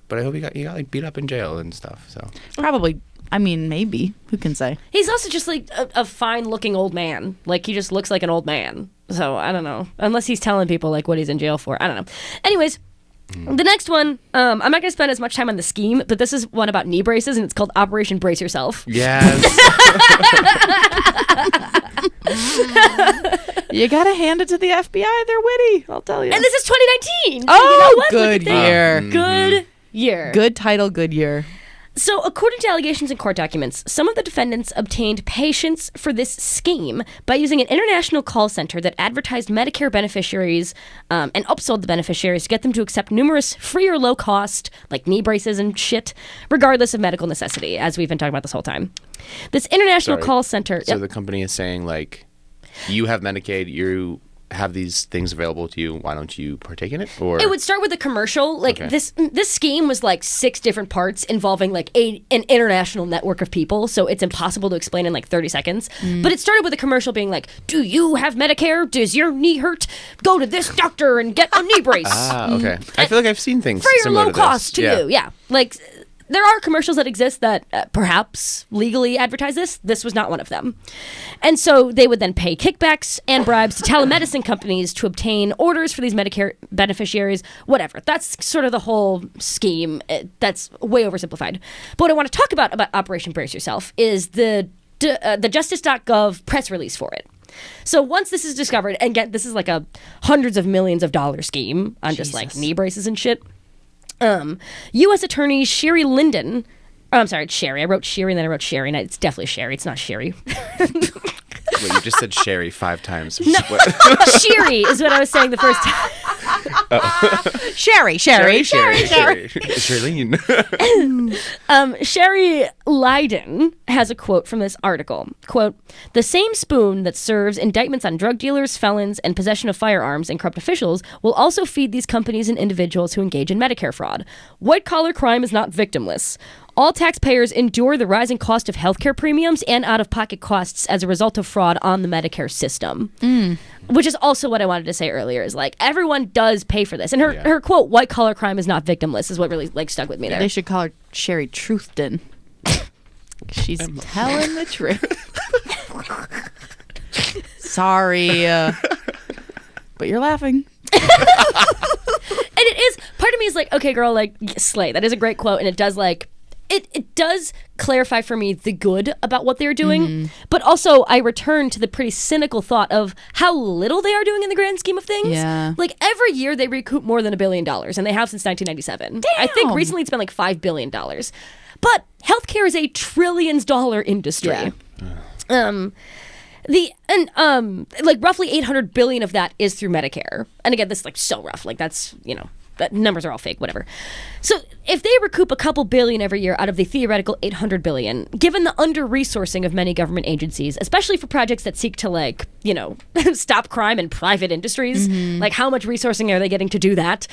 but I hope he got like beat up in jail and stuff. So Probably. I mean, maybe. Who can say? He's also just like a fine-looking old man. Like, he just looks like an old man. So, I don't know. Unless he's telling people, like, what he's in jail for. I don't know. Anyways, the next one, I'm not going to spend as much time on the scheme, but this is one about knee braces, and it's called Operation Brace Yourself. yes. You gotta hand it to the FBI. They're witty, I'll tell you. And this is 2019. So Oh, you know what? good Look at that. year. Good year. Good title, good year. So, according to allegations in court documents, some of the defendants obtained patients for this scheme by using an international call center that advertised Medicare beneficiaries and upsold the beneficiaries to get them to accept numerous free or low cost, like knee braces and shit, regardless of medical necessity, as we've been talking about this whole time. This international Sorry. call center. So the company is saying, like, you have Medicaid, you have these things available to you, why don't you partake in it? Or It would start with a commercial. Like, Okay. this scheme was like 6 different parts involving like an international network of people, so it's impossible to explain in like 30 seconds. But it started with a commercial being like, do you have Medicare? Does your knee hurt? Go to this doctor and get a knee brace. okay. I feel like I've seen things Free or similar low to this. cost to you. Yeah. Like, there are commercials that exist that perhaps legally advertise this. This was not one of them. And so they would then pay kickbacks and bribes to telemedicine companies to obtain orders for these Medicare beneficiaries, whatever. That's sort of the whole scheme. That's way oversimplified. But what I want to talk about Operation Brace Yourself is the justice.gov press release for it. So once this is discovered, and again, this is like a hundreds of millions of dollar scheme on just like knee braces and shit. U.S. Attorney Sherry Linden. Oh, I'm sorry, it's Sherry. I wrote Sherry and then I wrote Sherry. And it's definitely Sherry. It's not Sherry. Wait, you just said Sherry 5 times. No, What? Sherry is what I was saying the first time. Sherry. Charlene. Sherry Leiden has a quote from this article. Quote, "The same spoon that serves indictments on drug dealers, felons, and possession of firearms and corrupt officials will also feed these companies and individuals who engage in Medicare fraud. White-collar crime is not victimless. All taxpayers endure the rising cost of healthcare premiums and out-of-pocket costs as a result of fraud on the Medicare system." Which is also what I wanted to say earlier, is like, everyone does pay for this. And her quote, "white-collar crime is not victimless," is what really like stuck with me there. They should call her Sherry Truthden. She's telling the truth. Sorry. But you're laughing. And it is, part of me is like, okay, girl, like, slay. That is a great quote, and it does like, it does clarify for me the good about what they're doing, but also I return to the pretty cynical thought of how little they are doing in the grand scheme of things. Yeah. Like, every year they recoup more than $1 billion, and they have since 1997. I think recently it's been like $5 billion. But healthcare is a trillions-dollar industry. Yeah. Like roughly 800 billion of that is through Medicare. And again, this is like so rough. Like, that's, you know, that numbers are all fake, whatever. So if they recoup a couple billion every year out of the theoretical 800 billion, given the under-resourcing of many government agencies, especially for projects that seek to, like, you know, stop crime in private industries, like, how much resourcing are they getting to do that?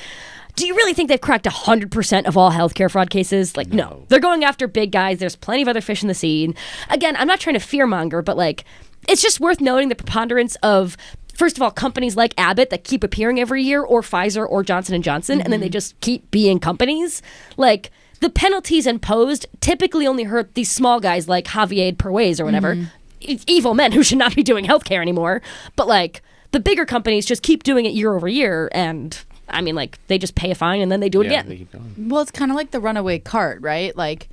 Do you really think they've cracked 100% of all healthcare fraud cases? Like, no. They're going after big guys. There's plenty of other fish in the sea. Again, I'm not trying to fearmonger, but, like, it's just worth noting the preponderance of, first of all, companies like Abbott that keep appearing every year, or Pfizer or Johnson & Johnson, and then they just keep being companies. Like, the penalties imposed typically only hurt these small guys like Javier Perez or whatever. Evil men who should not be doing healthcare anymore. But, like, the bigger companies just keep doing it year over year, and I mean, like, they just pay a fine and then they do it again. They keep going. Well, it's kind of like the runaway cart, right? Like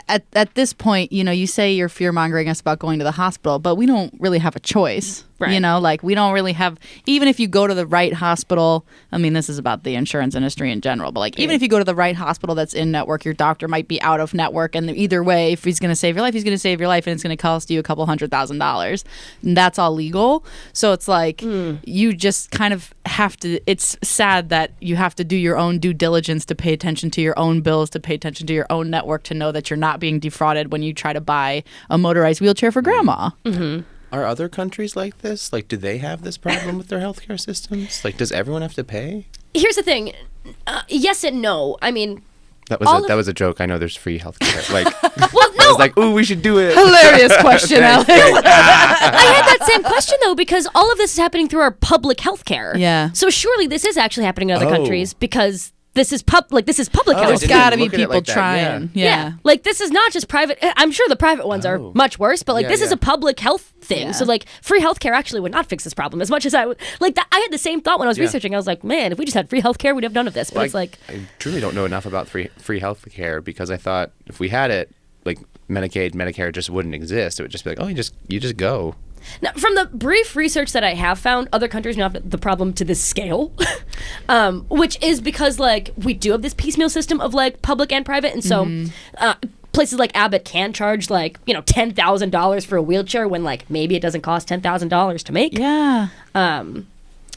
at this point, you know, you say you're fear-mongering us about going to the hospital, but we don't really have a choice. Right. You know, like, we don't really have, even if you go to the right hospital, I mean, this is about the insurance industry in general, but, like, even if you go to the right hospital that's in network, your doctor might be out of network, and either way, if he's going to save your life, he's going to save your life, and it's going to cost you a couple $100,000. And that's all legal. So it's like, you just kind of have to, it's sad that you have to do your own due diligence to pay attention to your own bills, to pay attention to your own network, to know that you're not being defrauded when you try to buy a motorized wheelchair for grandma. Are other countries like this? Like, do they have this problem with their healthcare systems? Like, does everyone have to pay? Here's the thing. Yes and no. I mean, That was a joke. I know there's free healthcare. Like, well, no. I was like, ooh, we should do it. Hilarious question, Alex. I had that same question, though, because all of this is happening through our public health care. Yeah. So surely this is actually happening in other countries because this is public Oh, health. There's didn't got to be look at it people like that, trying. yeah. Yeah. Like, this is not just private. I'm sure the private ones are much worse, but like, Yeah, this is yeah. a public health thing. Yeah. So like, free healthcare actually would not fix this problem as much as I would. Like, that, I had the same thought when I was Yeah. researching. I was like, man, if we just had free healthcare, we'd have none of this. But Well, it's like, I truly don't know enough about free health care because I thought if we had it, like Medicaid, Medicare just wouldn't exist. It would just be like, oh, you just go. now, from the brief research that I have found, other countries don't have the problem to this scale, which is because like we do have this piecemeal system of like public and private, and so places like Abbott can charge like $10,000 for a wheelchair when like maybe it doesn't cost $10,000 to make. Yeah.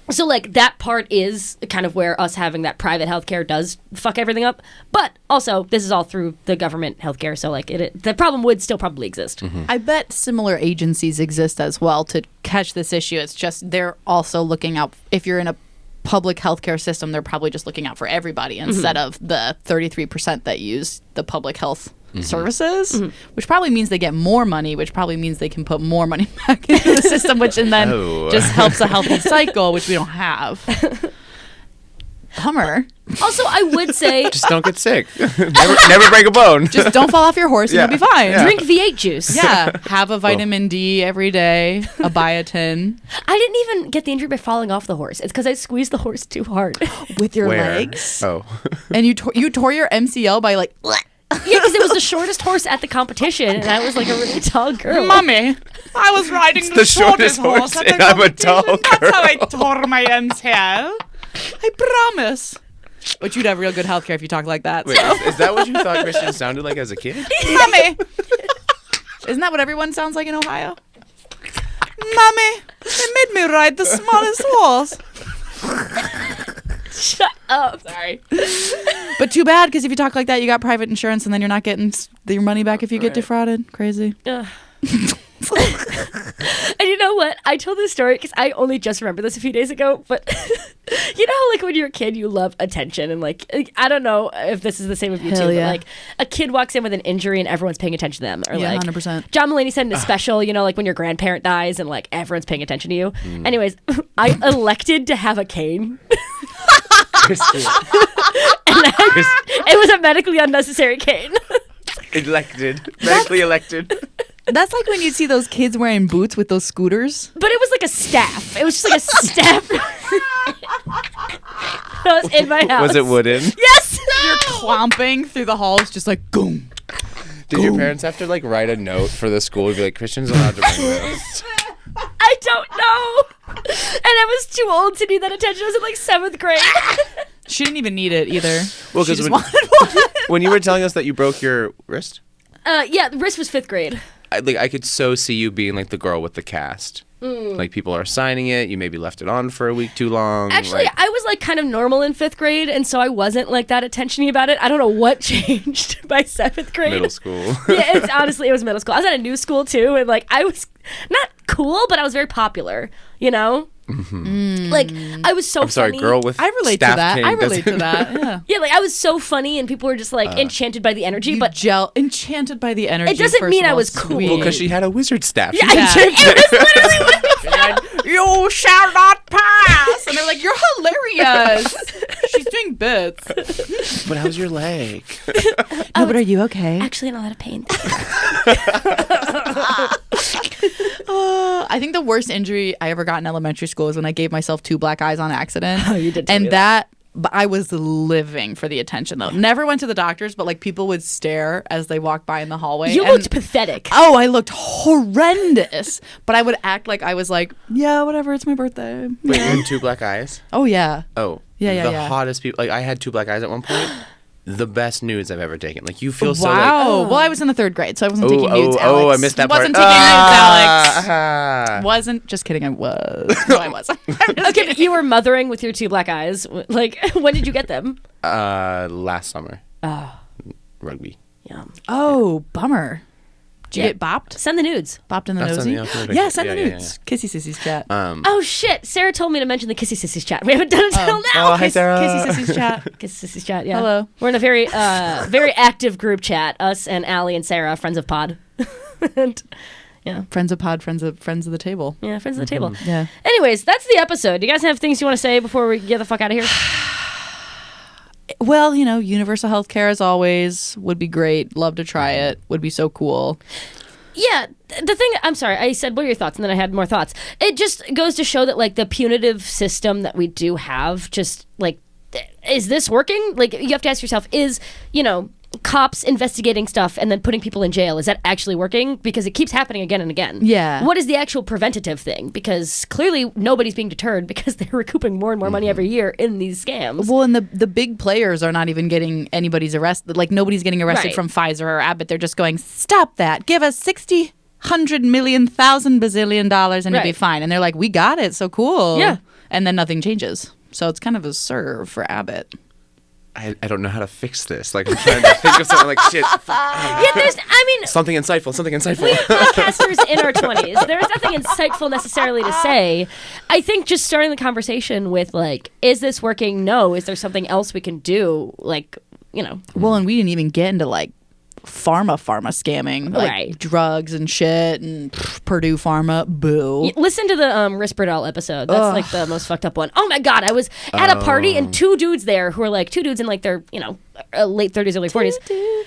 So like that part is kind of where us having that private healthcare does fuck everything up. But also this is all through the government healthcare, so like the problem would still probably exist. I bet similar agencies exist as well to catch this issue. It's just they're also looking out. If you're in a public healthcare system, they're probably just looking out for everybody instead of the 33% that use the public health services, which probably means they get more money, which probably means they can put more money back into the system, which and then just helps a healthy cycle, which we don't have. Bummer. Also, I would say Just don't get sick. never break a bone. Just don't fall off your horse and Yeah. you'll be fine. Yeah. drink V8 juice. Yeah, have a vitamin D every day, a biotin I didn't even get the injury by falling off the horse. It's because I squeezed the horse too hard. with your Where? legs. Oh. And you tore your MCL by like, Yeah, because it was the shortest horse at the competition, and I was like a really tall girl. Mommy, I was riding the shortest horse at the and I'm a tall competition. That's how I girl. tore my MCL. I promise. But you'd have real good healthcare if you talk like that. Wait, is that what you thought Christian sounded like as a kid? Mommy. Isn't that what everyone sounds like in Ohio? Mommy, they made me ride the smallest horse. Shut up. Sorry. But too bad, because if you talk like that, you got private insurance, and then you're not getting your money back if you get Right. defrauded. Crazy. Ugh. And you know what? I told this story because I only just remembered this a few days ago. But you know how like when you're a kid, you love attention, and like I don't know if this is the same with you Hell too. yeah. But like a kid walks in with an injury and everyone's paying attention to them, or Yeah, like 100%. John Mulaney said in a special, like when your grandparent dies and like everyone's paying attention to you. Anyways, I elected to have a cane. It was a medically unnecessary cane. Medically elected. That's like when you see those kids wearing boots with those scooters. But it was like a staff. It was just like a staff. That was in my house. Was it wooden? Yes. You're clomping through the halls, just like boom. Did your parents have to like write a note for the school to be like, Christian's allowed to bring this? I don't know. And I was too old to need that attention. I was in like 7th grade. She didn't even need it either. Well, She because just when, wanted one. when you were telling us that you broke your wrist, Yeah, the wrist was 5th grade. I could so see you being like the girl with the cast. Like people are signing it. You maybe left it on for a week too long. Actually, like, I was like kind of normal in 5th grade, and so I wasn't like that attention-y about it. I don't know what changed by 7th grade. middle school. Yeah, it was middle school. I was at a new school too, and like I was not cool, but I was very popular. Like I was so I'm sorry, funny. girl with I relate to staff that. cane I relate to doesn't- that. Yeah. Yeah, like I was so funny, and people were just like enchanted by the energy. But enchanted by the energy. It doesn't first mean of I all, was cool. sweet. Well, because she had a wizard staff. yeah, She Yeah. it was literally what You shall not pass. And they're like, you're hilarious. She's doing bits. But how's your leg? No, but are you okay? actually in a lot of pain. I think the worst injury I ever got in elementary school was when I gave myself 2 black eyes on accident. Oh, you did tell me And but I was living for the attention though. Never went to the doctors, but like people would stare as they walked by in the hallway. You and- looked pathetic. Oh, I looked horrendous. But I would act like I was like, yeah, whatever, it's my birthday. Wait, you had 2 black eyes? Oh yeah. Oh. Yeah, The yeah. hottest people. Like, I had 2 black eyes at one point. The best nudes I've ever taken. Like, you feel so Wow. like... Well, I was in the 3rd grade, so I wasn't taking nudes, I Alex. missed that part. Wasn't taking nudes, Alex. Ah. Wasn't. Just kidding, I was. No, I wasn't. I'm just Okay, kidding. but you were mothering with your 2 black eyes. Like, when did you get them? Last summer. Oh, Rugby. yum. Oh, bummer. Did you Yeah. get bopped? Send the nudes. Bopped in the I'll send nosy? you- I'll send you a Yeah, picture. send the Yeah, yeah, nudes. Kissy sissies chat. Oh shit! Sarah told me to mention the Kissy Sissies chat. We haven't done it until now. Oh, hi, Sarah. Kissy sissies chat. Kissy Sissies chat. Yeah. Hello. We're in a very, very active group chat. Us and Allie and Sarah, friends of pod. And, yeah, Friends of pod, friends of the table. yeah, friends of the table. Yeah. Anyways, that's the episode. Do you guys have things you want to say before we get the fuck out of here? Well, universal healthcare as always would be great. Love to try it. Would be so cool. Yeah, the thing, I'm sorry, I said, what are your thoughts? And then I had more thoughts. It just goes to show that, like, the punitive system that we do have, just, like, is this working? Like, you have to ask yourself, is, cops investigating stuff and then putting people in jail, is that actually working? Because it keeps happening again and again. Yeah. What is the actual preventative thing? Because clearly nobody's being deterred because they're recouping more and more money every year in these scams. Well, and the big players are not even getting anybody's arrested. Like, nobody's getting arrested Right. from Pfizer or Abbott. They're just going, stop that. Give us 60, 100 million, bazillion dollars and it'll be Right. fine. And they're like, we got it. So cool. Yeah. And then nothing changes. So it's kind of a serve for Abbott. I don't know how to fix this. Like, I'm trying to think of something like, shit. Something insightful. We are podcasters in our 20s. There's nothing insightful necessarily to say. I think just starting the conversation with, like, is this working? No. Is there something else we can do? Like, Well, and we didn't even get into like pharma scamming, like Right. drugs and shit, and Purdue Pharma, boo. Listen to the Risperdal episode. That's like the most fucked up one. Oh my God. I was at a party and two dudes there who are like, two dudes in like their, late 30s, early 40s.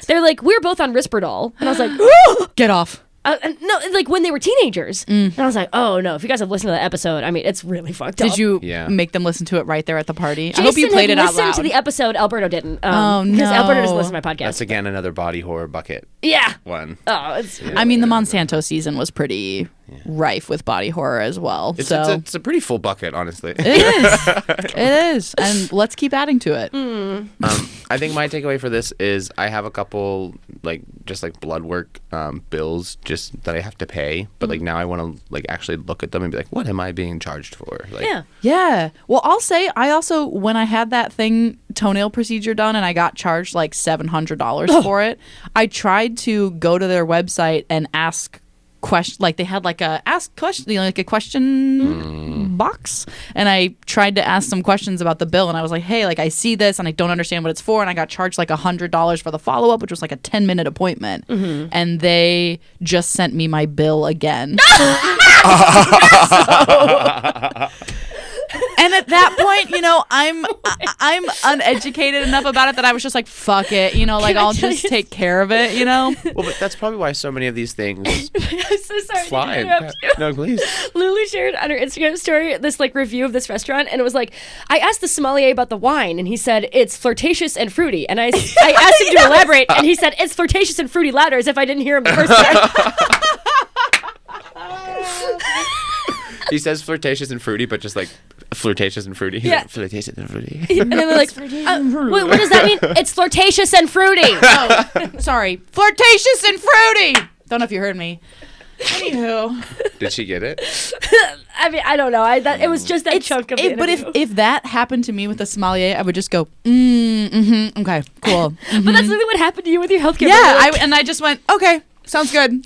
They're like, we're both on Risperdal. And I was like, Get off. no, like when they were teenagers. And I was like, oh no, if you guys have listened to that episode, I mean, it's really fucked up. Did you Yeah. make them listen to it right there at the party? Jason I hope you played it had out listened loud. to the episode. Alberto didn't. Oh, Because Alberto doesn't no. listen to my podcast. That's again another body horror bucket Yeah. one. Oh, it's I mean, the Monsanto season was pretty rife with body horror as well. It's a pretty full bucket, honestly. It is. It is. And let's keep adding to it. I think my takeaway for this is I have a couple just blood work bills just that I have to pay, but like now I want to actually look at them and be like, what am I being charged for? Like, yeah. Yeah. Well, I'll say I also, when I had that toenail procedure done and I got charged like $700 for it, I tried to go to their website and ask question, like they had like a ask question, like a question box, and I tried to ask some questions about the bill, and I was like, hey, like I see this and I don't understand what it's for, and I got charged like $100 for the follow-up, which was like a 10-minute appointment, and they just sent me my bill again. And at that point, I'm uneducated enough about it that I was just like, fuck it, like I'll just take care of it, Well, but that's probably why so many of these things I'm so sorry fly. to interrupt you. No, please. Lulu shared on her Instagram story this like review of this restaurant, and it was like, I asked the sommelier about the wine, and he said it's flirtatious and fruity, and I asked him to elaborate, and he said it's flirtatious and fruity louder, as if I didn't hear him the first time. He says flirtatious and fruity, but just like flirtatious and fruity. He's Yeah. like, flirtatious and fruity. And then we're like, what does that mean? It's flirtatious and fruity. Oh, sorry. Flirtatious and fruity. Don't know if you heard me. Anywho. Did she get it? I mean, I don't know. It was just that chunk of the But interview. if that happened to me with a sommelier, I would just go, okay, cool. But that's literally what happened to you with your healthcare. Yeah, bill. I just went, okay, sounds good.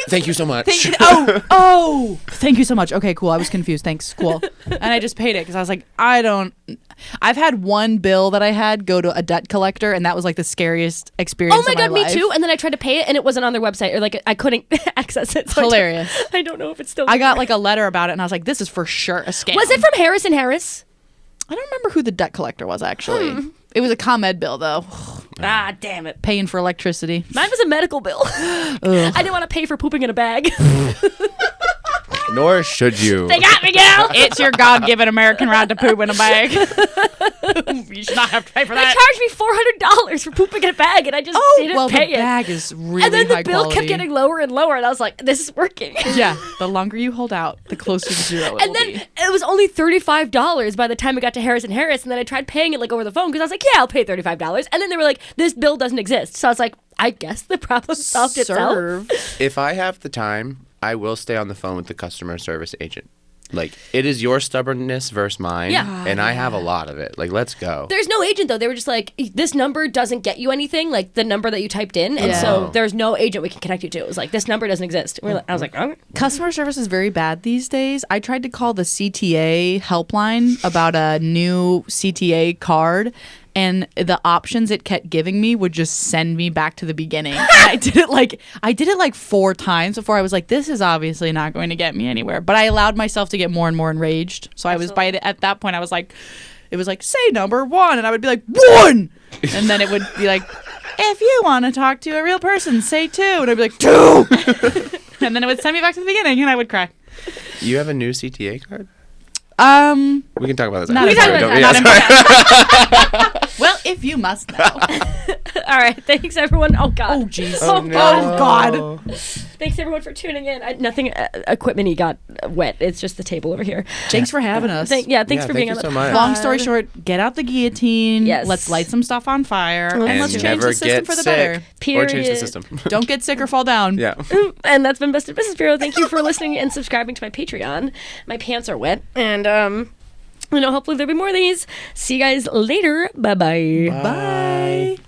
Thank you so much. Thank you so much. Okay, cool. I was confused. Thanks. Cool. And I just paid it because I was like, I've had one bill that I had go to a debt collector, and that was like the scariest experience. Oh my God, me life. too. And then I tried to pay it, and it wasn't on their website, or like I couldn't access it. So Hilarious. I don't know if it's still. I got like a letter about it, and I was like, this is for sure a scam. Was it from Harris and Harris? I don't remember who the debt collector was actually. It was a ComEd bill though. Ah, damn it. Paying for electricity. Mine was a medical bill. I didn't want to pay for pooping in a bag. Nor should you. They got me, gal. It's your God-given American right to poop in a bag. You should not have to pay for They that. charged me $400 for pooping in a bag, and I just didn't pay the it. bag is really And then the high bill quality. kept getting lower and lower, and I was like, this is working. Yeah, the longer you hold out, the closer to zero it And will then be. it was only $35 by the time it got to Harris and Harris, and then I tried paying it like over the phone because I was like, yeah, I'll pay $35. And then they were like, this bill doesn't exist. So I was like, I guess the problem solved itself. If I have the time, I will stay on the phone with the customer service agent. Like, it is your stubbornness versus mine, Yeah. and I have a lot of it. Like, let's go. There's no agent, though. They were just like, this number doesn't get you anything, like the number that you typed in. And so there's no agent we can connect you to. It was like, this number doesn't exist. I was like, oh. Customer service is very bad these days. I tried to call the CTA helpline about a new CTA card, and the options it kept giving me would just send me back to the beginning. And I did it like 4 times before I was like, this is obviously not going to get me anywhere. But I allowed myself to get more and more enraged. So I was at that point I was like, it was like, say number 1. And I would be like, 1! And then it would be like, if you want to talk to a real person, say 2. And I'd be like, 2! And then it would send me back to the beginning, and I would cry. You have a new CTA card? We can talk about this. Not important. Well, if you must know. All right. Thanks, everyone. Oh, God. Oh, jeez. Oh, God. no. Oh, God. Thanks, everyone, for tuning in. Nothing equipment-y got wet. It's just the table over here. Thanks for having us. Thanks for being thank on you the so much. Long story short, get out the guillotine. Yes. Let's light some stuff on fire. And And let's change never the system get for the sick. better. Period. Or change the system. Don't get sick or fall down. Yeah. And that's been Busted Business Bureau. Thank you for listening and subscribing to my Patreon. My pants are wet. And, hopefully there'll be more of these. See you guys later. Bye-bye. Bye.